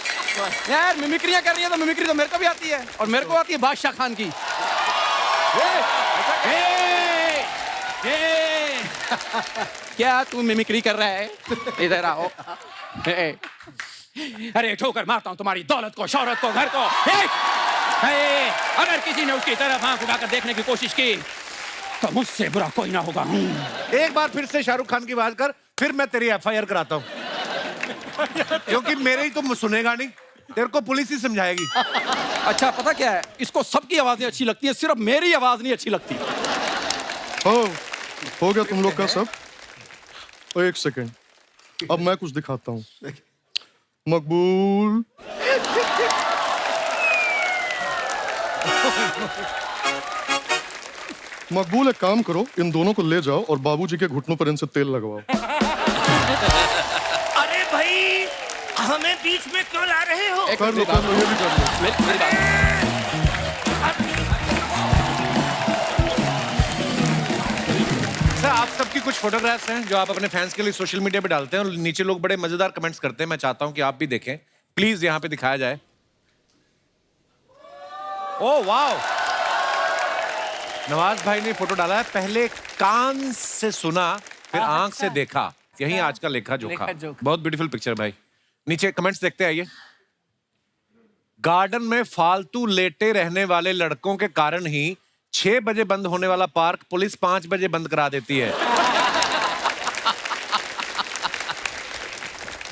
यार, मिमिक्रियां कर रही है तो मिमिक्री तो मेरे को भी आती है और मेरे को आती है बादशाह खान की। क्या तू मिमिक्री कर रहा है? इधर आओ। अरे ठोकर मारता हूं तुम्हारी दौलत को, शौहरत को, घर को। अगर किसी ने उसकी तरफ आंख उठाकर देखने की कोशिश की तो मुझसे बुरा कोई ना होगा। एक बार फिर से शाहरुख खान की बात कर, फिर मैं तेरी एफआईआर कराता हूँ। क्योंकि मेरे ही तो सुनेगा नहीं, तेरे को पुलिस ही समझाएगी। अच्छा पता क्या है, इसको सबकी आवाजें अच्छी लगती हैं, सिर्फ मेरी आवाज नहीं अच्छी लगती। हो गया तुम लोग का सब? एक सेकेंड, अब मैं कुछ दिखाता हूँ। मकबूल मकबूल, एक काम करो, इन दोनों को ले जाओ और बाबूजी के घुटनों पर इनसे तेल लगवाओ। अरे भाई हमें बीच में क्यों ला रहे हो? कर लो, ये भी कर लो। सर, आप सबकी कुछ फोटोग्राफ्स हैं जो आप अपने फैंस के लिए सोशल मीडिया पे डालते हैं और नीचे लोग बड़े मजेदार कमेंट्स करते हैं। मैं चाहता हूं कि आप भी देखें, प्लीज यहां पे दिखाया जाए। ओह वाओ, नवाज भाई ने फोटो डाला है, पहले कान से सुना फिर आंख से देखा, यही आज का लेखा जोखा। बहुत ब्यूटीफुल पिक्चर भाई। नीचे कमेंट्स देखते आइए। गार्डन में फालतू लेटे रहने वाले लड़कों के कारण ही 6 बजे बंद होने वाला पार्क पुलिस 5 बजे बंद करा देती है।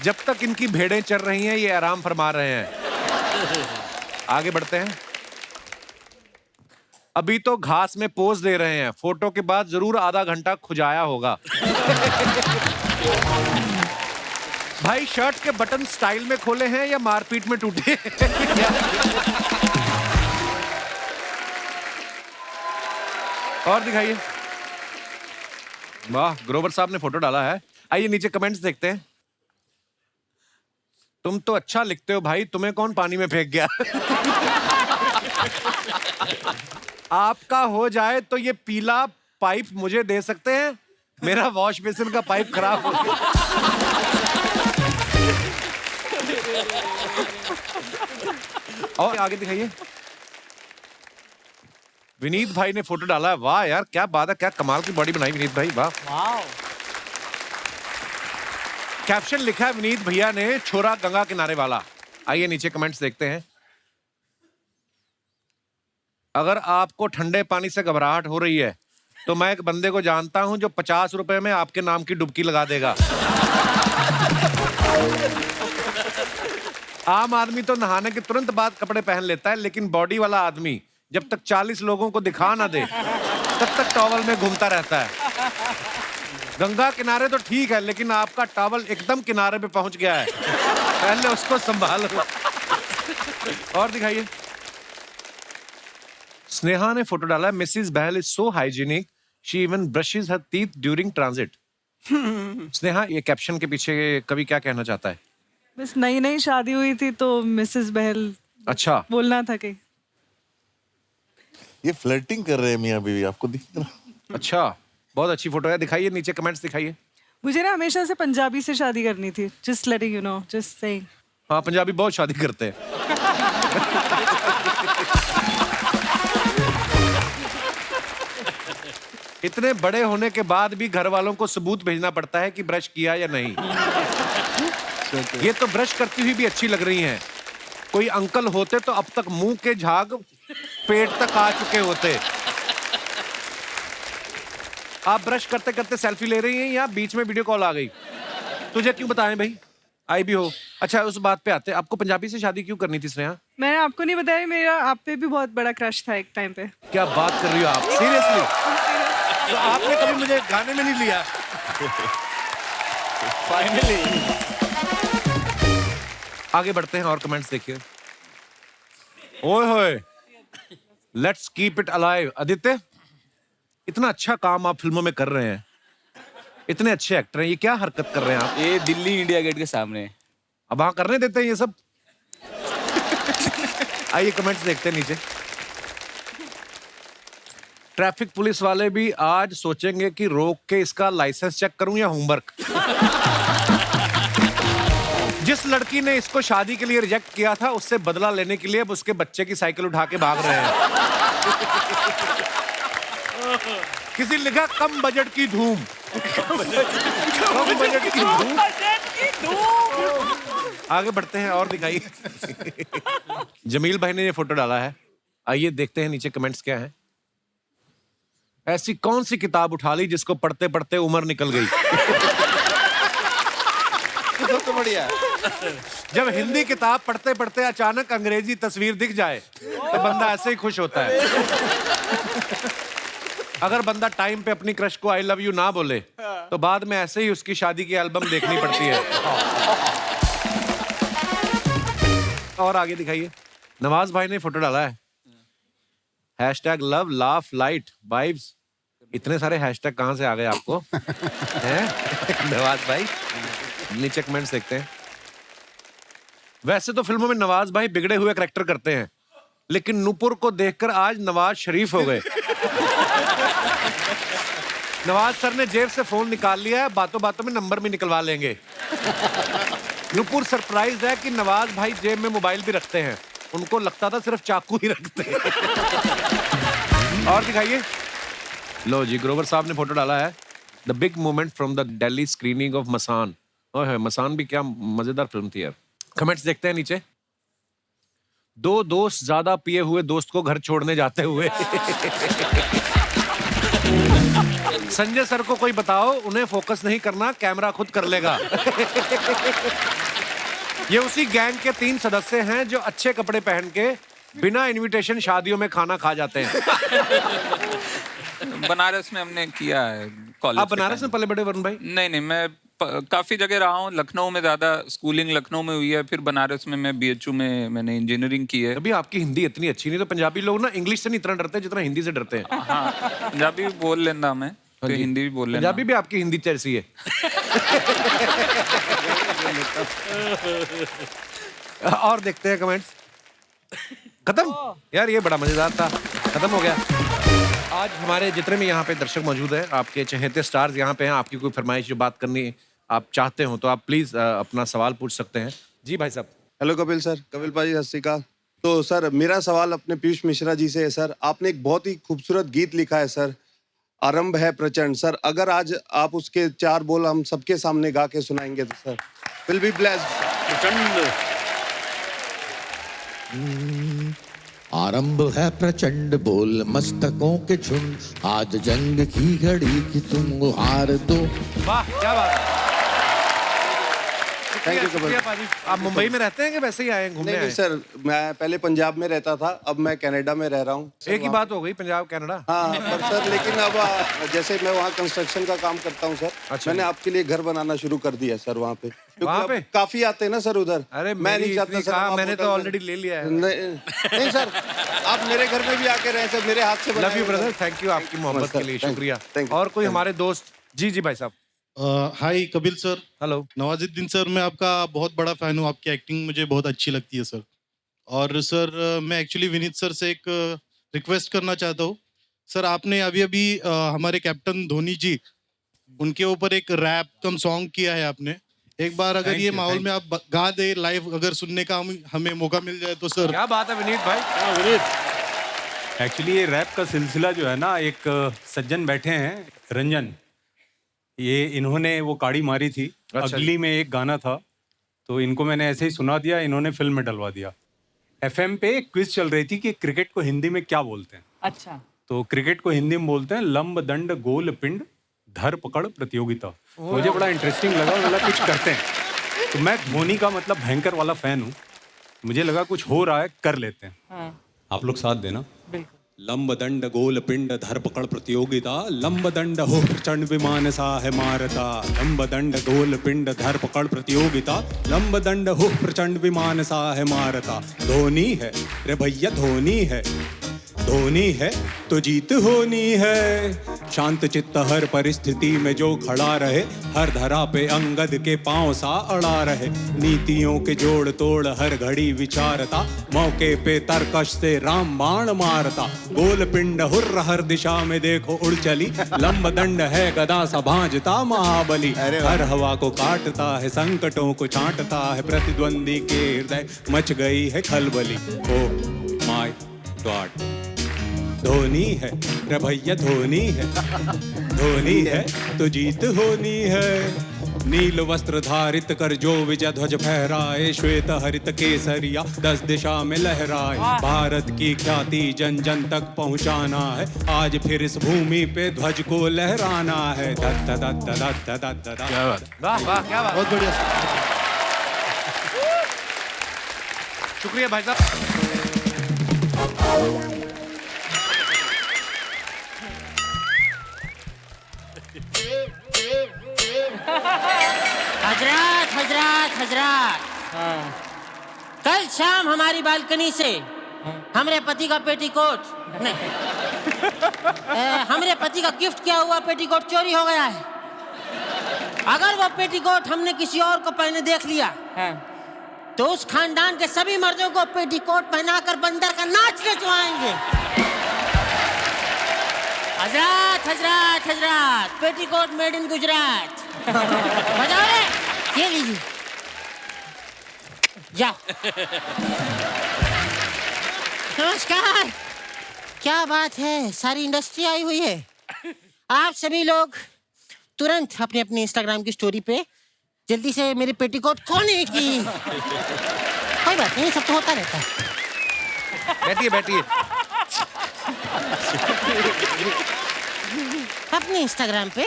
जब तक इनकी भेड़ें चल रही हैं ये आराम फरमा रहे हैं। आगे बढ़ते हैं। अभी तो घास में पोज दे रहे हैं, फोटो के बाद जरूर आधा घंटा खुजाया होगा। भाई शर्ट के बटन स्टाइल में खोले हैं या मारपीट में टूटे? और दिखाइए। वाह, ग्रोवर साहब ने फोटो डाला है। आइए नीचे कमेंट्स देखते हैं। तुम तो अच्छा लिखते हो भाई, तुम्हें कौन पानी में फेंक गया? आपका हो जाए तो ये पीला पाइप मुझे दे सकते हैं, मेरा वॉश बेसिन का पाइप खराब हो गया। और आगे दिखाइए। विनीत भाई ने फोटो डाला है। वाह यार, क्या बात है, क्या कमाल की बॉडी बनाई विनीत भाई, वाह। कैप्शन लिखा है विनीत भैया ने, छोरा गंगा किनारे वाला। आइए नीचे कमेंट्स देखते हैं। अगर आपको ठंडे पानी से घबराहट हो रही है तो मैं एक बंदे को जानता हूं जो 50 रुपए में आपके नाम की डुबकी लगा देगा। आम आदमी तो नहाने के तुरंत बाद कपड़े पहन लेता है, लेकिन बॉडी वाला आदमी जब तक 40 लोगों को दिखा ना दे तब तक टॉवल में घूमता रहता है। गंगा किनारे तो ठीक है, लेकिन आपका टॉवल एकदम किनारे पे पहुंच गया है, पहले उसको संभालो। और दिखाइए। स्नेहा ने फोटो डाला है। Mrs Bahl is so hygienic, she even brushes her teeth during transit. Sneha, ये कैप्शन के पीछे कवि क्या कहना चाहता है? बस नई नई शादी हुई थी तो मिसेस बहल अच्छा बोलना था कि ये फ्लर्टिंग कर रहे हैं मियां बीवी, आपको दिख रहा? अच्छा, बहुत अच्छी फोटो है। दिखाइए नीचे कमेंट्स दिखाइए। मुझे ना हमेशा से पंजाबी से शादी करनी थी। Just letting you know, just saying. हाँ, पंजाबी बहुत शादी करते हैं। इतने बड़े होने के बाद भी घर वालों को सबूत भेजना पड़ता है कि ब्रश किया या नहीं। ये तो ब्रश करती हुई भी अच्छी लग रही हैं। कोई अंकल होते तो अब तक मुंह के झाग पेट तक आ चुके होते। आप ब्रश करते करते सेल्फी ले रही हैं या बीच में वीडियो कॉल आ गई? तुझे क्यों बताएं भाई, आई भी हो। अच्छा उस बात पे आते हैं, आपको पंजाबी से शादी क्यों करनी थी स्नेहा? मैंने आपको नहीं बताया, मेरा आप पे भी बहुत बड़ा क्रश था एक टाइम पे। क्या बात कर रही हो आप, सीरियसली? तो आपने कभी मुझे गाने में नहीं लिया? फाइनली आगे बढ़ते हैं और कमेंट्स देखिए। ओए होए, let's keep it alive. Aditya, इतना अच्छा काम आप फिल्मों में कर रहे हैं, इतने अच्छे एक्टर हैं, ये क्या हरकत कर रहे हैं आप? ये दिल्ली इंडिया गेट के सामने। अब वहां करने देते हैं ये सब? आइए कमेंट्स देखते हैं नीचे। ट्रैफिक पुलिस वाले भी आज सोचेंगे कि रोक के इसका लाइसेंस चेक करूं या होमवर्क। जिस लड़की ने इसको शादी के लिए रिजेक्ट किया था, उससे बदला लेने के लिए अब उसके बच्चे की साइकिल उठा के भाग रहे हैं। किसी ने लिखा कम बजट की धूम। कम बजट की धूम। आगे बढ़ते हैं और दिखाइए। जमील भाई ने ये फोटो डाला है, आइए देखते हैं नीचे कमेंट्स क्या हैं। ऐसी कौन सी किताब उठा ली जिसको पढ़ते पढ़ते उम्र निकल गई? तो बढ़िया। जब हिंदी किताब पढ़ते पढ़ते अचानक अंग्रेजी तस्वीर दिख जाए तो बंदा ऐसे ही खुश होता है। अगर बंदा टाइम पे अपनी क्रश को आई लव यू ना बोले तो बाद में ऐसे ही उसकी शादी की एल्बम देखनी पड़ती है। और आगे दिखाइए। नवाज भाई ने फोटो डाला है, hashtag love laugh light vibes. इतने सारे हैशटैग कहां से आ गए आपको? हैं नवाज भाई? नीचे कमेंट्स देखते हैं। वैसे तो फिल्मों में नवाज भाई बिगड़े हुए करैक्टर करते हैं, लेकिन नूपुर को देखकर आज नवाज शरीफ हो गए। नवाज सर ने जेब से फोन निकाल लिया है, बातों बातों में नंबर भी निकलवा लेंगे। नूपुर सरप्राइज है कि नवाज भाई जेब में मोबाइल भी रखते हैं, उनको लगता था सिर्फ चाकू ही रखते हैं। और दिखाइए। लो जी, ग्रोवर साहब ने फोटो डाला है, the big moment from the Delhi screening of Masaan. ओह मसान भी क्या मजेदार फिल्म थी यार। कमेंट्स देखते हैं नीचे। दो दोस्त ज्यादा पिए हुए दोस्त को घर छोड़ने जाते हुए। संजय सर को कोई बताओ, उन्हें फोकस नहीं करना, कैमरा खुद कर लेगा। ये उसी गैंग के 3 सदस्य हैं जो अच्छे कपड़े पहन के बिना इनविटेशन शादियों में खाना खा जाते हैं। बनारस में हमने किया है कॉलेज। आप बनारस में पले बड़े वरुण भाई? नहीं, मैं काफी जगह रहा हूँ। लखनऊ में ज्यादा स्कूलिंग लखनऊ में हुई है, फिर बनारस में मैं BHU में मैंने इंजीनियरिंग की है। अभी आपकी हिंदी इतनी अच्छी नहीं, तो पंजाबी लोग ना इंग्लिश से नहीं इतना डरते जितना हिंदी से डरते हैं। हाँ, पंजाबी भी बोल लेना मैं, तो हिंदी भी बोल लेना। पंजाबी भी आपकी हिंदी जैसी है। और देखते हैं कमेंट्स। खत्म यार, ये बड़ा मजेदार था, खत्म हो गया। आज हमारे जितने भी यहाँ पे दर्शक मौजूद हैं, आपके चहेते स्टार्स यहाँ पे हैं। आपकी कोई फरमाइश जो बात करनी आप चाहते हो तो आप प्लीज अपना सवाल पूछ सकते हैं। जी भाई साहब। Hello Kapil sir. कपिल भाई सत श्री अकाल। तो सर मेरा सवाल अपने पीयूष मिश्रा जी से है सर। आपने एक बहुत ही खूबसूरत गीत लिखा है सर, आरंभ है प्रचंड। सर अगर आज आप उसके 4 बोल हम सबके सामने गा के सुनाएंगे तो सर विल बी ब्लेस्ड। प्रचंड। आरंभ है प्रचंड बोल मस्तकों के झुंड, आज जंग की घड़ी कि तुम हार दो। वाह क्या बात है। Thank you Kapil. आप मुंबई में रहते हैं कि वैसे ही आए हैं घूमने? नहीं सर, मैं पहले पंजाब में रहता था, अब मैं कनाडा में रह रहा हूँ। एक ही बात हो गई, पंजाब कनाडा। हाँ पर सर लेकिन अब जैसे मैं वहाँ कंस्ट्रक्शन का काम करता हूँ सर। अच्छा। मैंने आपके लिए घर बनाना शुरू कर दिया सर वहाँ पे। वहाँ पे? काफी आते हैं ना सर उधर। अरे मैं नहीं चाहता सर आप मैंने तो होटल में- ऑलरेडी ले लिया है। नहीं सर, आप मेरे घर में भी आके रहे सर, मेरे हाथ से love you brother, thank you आपकी मोहब्बत के लिए, शुक्रिया। और कोई हमारे दोस्त? जी जी भाई साहब। Hi Kapil sir. Hello Nawazuddin sir, मैं आपका बहुत बड़ा फैन हूँ, आपकी एक्टिंग मुझे बहुत अच्छी लगती है सर। और सर मैं एक्चुअली विनीत सर से एक रिक्वेस्ट करना चाहता हूँ सर। आपने अभी अभी हमारे कैप्टन धोनी जी, उनके ऊपर एक रैप कम सॉन्ग किया है आपने। एक बार अगर ये माहौल में आप गा दे लाइव, अगर सुनने का हमें मौका मिल जाए तो सर। क्या बात है विनीत भाई। विनीत एक्चुअली ये रैप का सिलसिला जो है ना, एक सज्जन बैठे हैं रंजन, ये इन्होंने वो काड़ी मारी थी। अच्छा अगली में एक गाना था, तो इनको मैंने ऐसे ही सुना दिया, इन्होंने फिल्म में डलवा दिया। FM पे एक क्विज चल रही थी कि क्रिकेट को हिंदी में क्या बोलते हैं। अच्छा। तो क्रिकेट को हिंदी में बोलते हैं लंब दंड गोल पिंड धर पकड़ प्रतियोगिता। तो मुझे बड़ा इंटरेस्टिंग लगा, बोला कुछ करते हैं। तो मैं धोनी का मतलब भयंकर वाला फैन हूँ, मुझे लगा कुछ हो रहा है, कर लेते हैं। हाँ। आप लोग साथ देना। बिल्कुल। लंब दंड गोल पिंड धर पकड़ प्रतियोगिता, लंब दंड हो प्रचंड विमान सा है मारता, लंब दंड गोल पिंड धर पकड़ प्रतियोगिता, लंब दंड हो प्रचंड विमान सा है मारता। धोनी है रे भैया, धोनी है, धोनी है तो जीत होनी है। शांत चित्त हर परिस्थिति में जो खड़ा रहे, हर धरा पे अंगद के पांव सा अड़ा रहे। नीतियों के जोड़ तोड़ हर घड़ी विचारता, मौके पे तरकश से राम बाण मारता। गोल पिंड हुर्र हर दिशा में देखो उड़ चली, लंब दंड है गदा सा भांजता महाबली। हर हवा को काटता है, संकटों को छांटता है, प्रतिद्वंदी के हृदय मच गई है खलबली। ओ माय गॉड, धोनी है रे भैया, धोनी है, धोनी है तो जीत होनी है। नील वस्त्र धारित कर जो विजय ध्वज फहराए, श्वेत हरित केसरिया 10 दिशा में लहराए। भारत की ख्याति जन जन तक पहुंचाना है, आज फिर इस भूमि पे ध्वज को लहराना है। दत्त दत्त दत्त दत्त दत्त। क्या बात, वाह वाह, क्या बात, बहुत बढ़िया। शुक्रिया भाई साहब। हजरात हजरात हजरात, कल शाम हमारी बालकनी से हमरे पति का पेटीकोट नहीं, हमरे पति का गिफ्ट किया हुआ पेटीकोट चोरी हो गया है। अगर वो पेटीकोट हमने किसी और को पहने देख लिया तो उस खानदान के सभी मर्दों को पेटीकोट पहनाकर बंदर का नाच नचवाएंगे। हजरात हजरात हजरात, पेटीकोट मेड इन गुजरात। बजाओ रे, ये लीजिए, जाओ। नमस्कार, क्या बात है, सारी इंडस्ट्री आई हुई है। आप सभी लोग तुरंत अपने अपने इंस्टाग्राम की स्टोरी पे जल्दी से मेरे पेटीकोट खोने की। कोई बात नहीं, सब तो होता रहता है। बैठिए बैठिए। अपने इंस्टाग्राम पे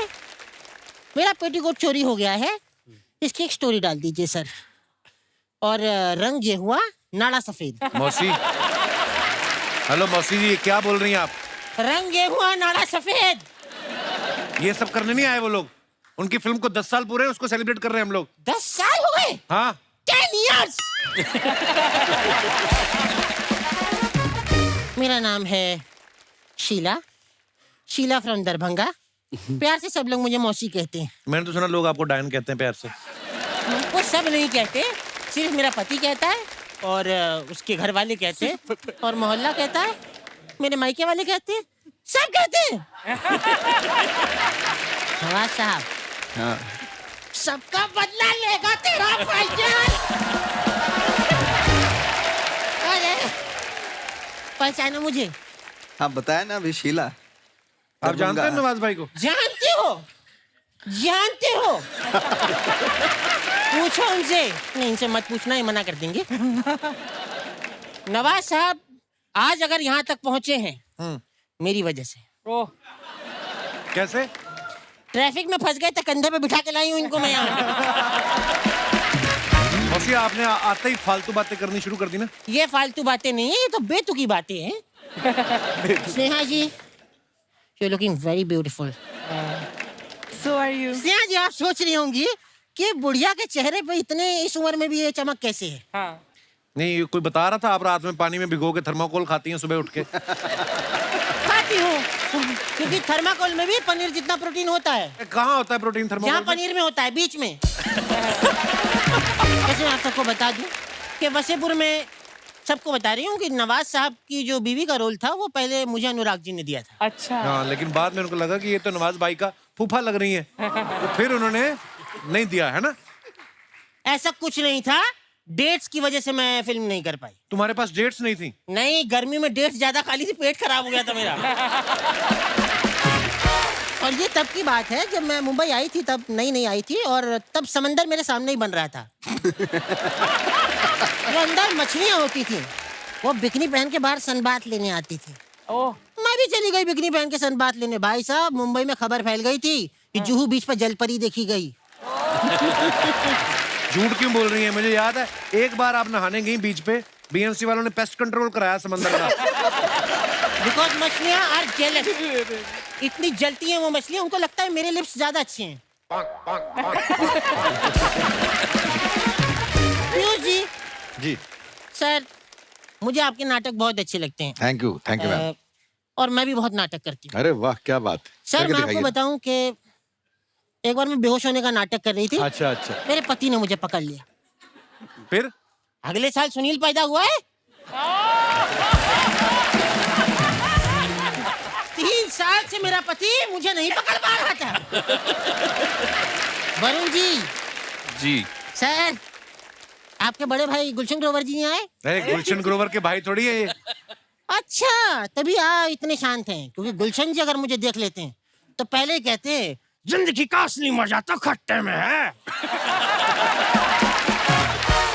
मेरा पेटीकोट चोरी हो गया है, इसकी एक स्टोरी डाल दीजिए सर। और रंग ये हुआ नाड़ा सफेद। मौसी, हेलो मौसी जी, क्या बोल रही हैं आप? रंग ये हुआ नाड़ा सफेद। ये सब करने नहीं आए वो लोग, उनकी फिल्म को 10 साल पूरे, उसको सेलिब्रेट कर रहे हैं हम लोग। 10 साल हो गए? हाँ, 10 years। मेरा नाम है शीला, शीला फ्रॉम दरभंगा। प्यार से सब लोग मुझे मौसी कहते हैं। मैंने तो सुना लोग आपको डायन कहते हैं प्यार से। वो सब नहीं कहते, सिर्फ मेरा पति कहता है, और उसके घर वाले कहते हैं, और मोहल्ला कहता है, मेरे मायके वाले कहते हैं, सब कहते हैं। नवाज साहब, हाँ। सबका बदला लेगा तेरा भाईजान। अरे पहचानो मुझे? आप बताया ना अभी, शीला। आप जानते हैं नवाज भाई को? जानते हो? जानते हो? पूछो उनसे। नहीं, इनसे मत पूछना, ये मना कर देंगे। नवाज साहब आज अगर यहाँ तक पहुंचे हैं मेरी वजह से। ओह, कैसे? ट्रैफिक में फंस गए तो कंधे पे बिठा के लाई हूँ इनको मैं यहाँ। मौसी, आपने आते ही फालतू बातें करनी शुरू कर दी ना। ये फालतू बातें नहीं है, ये तो बेतुकी बातें हैं। Sneha ji, you looking very beautiful. So are you. Sneha ji, आप सोच रही होंगी कि बुढ़िया के चेहरे पे इतने इस उम्र में भी ये चमक कैसे है? हाँ। नहीं, कोई बता रहा था आप रात में पानी में भिगो के थर्माकोल खाती हैं सुबह उठ के। खाती हूँ, क्योंकि थर्माकोल में भी पनीर जितना प्रोटीन होता है। कहाँ होता है प्रोटीन थर्माकोल जहाँ में? पनीर में होता है, बीच में। वैसे मैं आप सबको बता दूं कि वसेपुर में सबको बता रही हूँ कि नवाज साहब की जो बीवी का रोल था वो पहले मुझे अनुराग जी ने दिया था। अच्छा। हाँ, लेकिन बाद में उनको लगा कि ये तो नवाज भाई का फूफा लग रही है, तो फिर उन्होंने नहीं दिया, है ना? ऐसा कुछ नहीं था, डेट्स की वजह से मैं फिल्म नहीं कर पाई। तुम्हारे पास डेट्स नहीं थी? नहीं, गर्मी में डेट्स ज्यादा खाली थी, पेट खराब हो गया था मेरा। और ये तब की बात है जब मैं मुंबई आई थी, तब नई आई थी और तब समंदर मेरे सामने ही बन रहा था। वो अंदर मछलियां होती थी, वो बिकनी पहन के बाहर सनबाथ लेने आती थी। मैं भी चली गई बिकनी पहन के सनबाथ लेने। भाई साहब, मुंबई में खबर फैल गई थी कि जुहू बीच पर जलपरी देखी गई। झूठ क्यों बोल रही है? मुझे याद है एक बार आप नहाने गई बीच पे, बीएमसी वालों ने पेस्ट कंट्रोल कराया समंदर का। बिकॉज मछलियां आर जेलस, इतनी जलती हैं वो मछलियां, उनको लगता है मेरे लिप्स ज्यादा अच्छे हैं। पीयूष जी। जी सर, मुझे आपके नाटक बहुत अच्छे लगते हैं। Thank you ma'am. और मैं भी बहुत नाटक करती हूँ। अरे वाह, क्या बात। सर, करके मैं आपको दिखाइए। बताऊं कि एक बार मैं बेहोश होने का नाटक कर रही थी। अच्छा अच्छा। मेरे पति ने मुझे पकड़ लिया। फिर अगले साल सुनील पैदा हुआ है। 3 साल से मेरा पति मुझे नहीं पकड़ पा रहा था। वरुण जी। जी सर, आपके बड़े भाई गुलशन ग्रोवर जी नहीं आए? अरे गुलशन ग्रोवर के भाई थोड़ी है ये। अच्छा, तभी आप इतने शांत हैं, क्योंकि गुलशन जी अगर मुझे देख लेते हैं तो पहले ही कहते हैं जिंदगी का असली मजा तो खट्टे में है।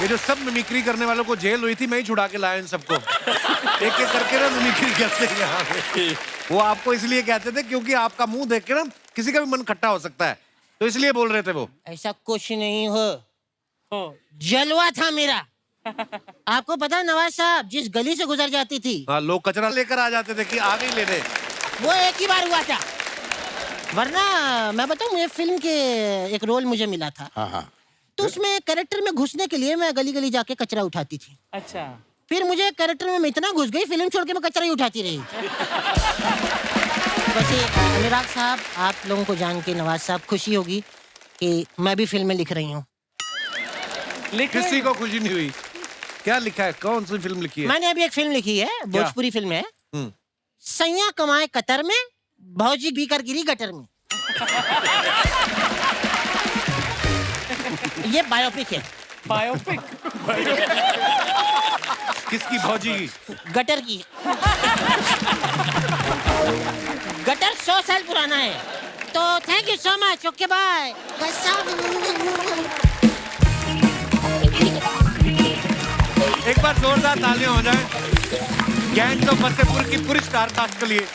ये जो सब मिमिक्री करने वालों को जेल हुई थी, मैं ही छुड़ा के लाया इन सबको। एक एक करके ना मिमिक्री करते हैं यहाँ पे। वो आपको इसलिए कहते थे क्योंकि आपका मुंह देख के ना किसी का भी मन खट्टा हो सकता है, तो इसलिए बोल रहे थे वो। ऐसा कुछ नहीं हो, जलवा था मेरा। आपको पता है नवाज साहब जिस गली से गुजर जाती थी, हाँ, लोग कचरा लेकर आ जाते थे कि आ गई लेने। वो एक ही बार हुआ था। वरना मैं बताऊं, मुझे फिल्म के एक रोल मुझे मिला था। हाँ। तो उसमें कैरेक्टर में घुसने के लिए मैं गली गली जाके कचरा उठाती थी। अच्छा। फिर मुझे कैरेक्टर में मैं इतना घुस गई, फिल्म छोड़ के मैं कचरा ही उठाती रही। वैसे अनुराग साहब, आप लोगों को जान के नवाज साहब खुशी होगी कि मैं भी फिल्में लिख रही हूँ। किसी को खुशी नहीं हुई? क्या लिखा है? कौन सी फिल्म लिखी है? मैंने अभी एक फिल्म लिखी है, भोजपुरी फिल्म है। सैया कमाए कतर में, भौजी बीकर गिरी गटर में। ये बायोपिक है। बायोपिक? किसकी भौजी की? गटर की। गटर 100 साल पुराना है। तो thank you so much. Okay bye. एक बार जोरदार तालियां हो जाए गैंग्स ऑफ वसेपुर की पूरी स्टार कास्ट के लिए।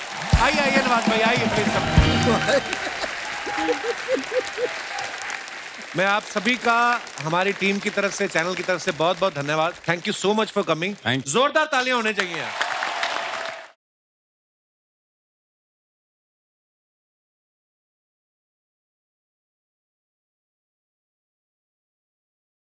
आइए नवाज भाई, आइए प्लीज सब। मैं आप सभी का हमारी टीम की तरफ से, चैनल की तरफ से बहुत बहुत धन्यवाद। Thank you so much for coming. जोरदार तालियां होने चाहिए।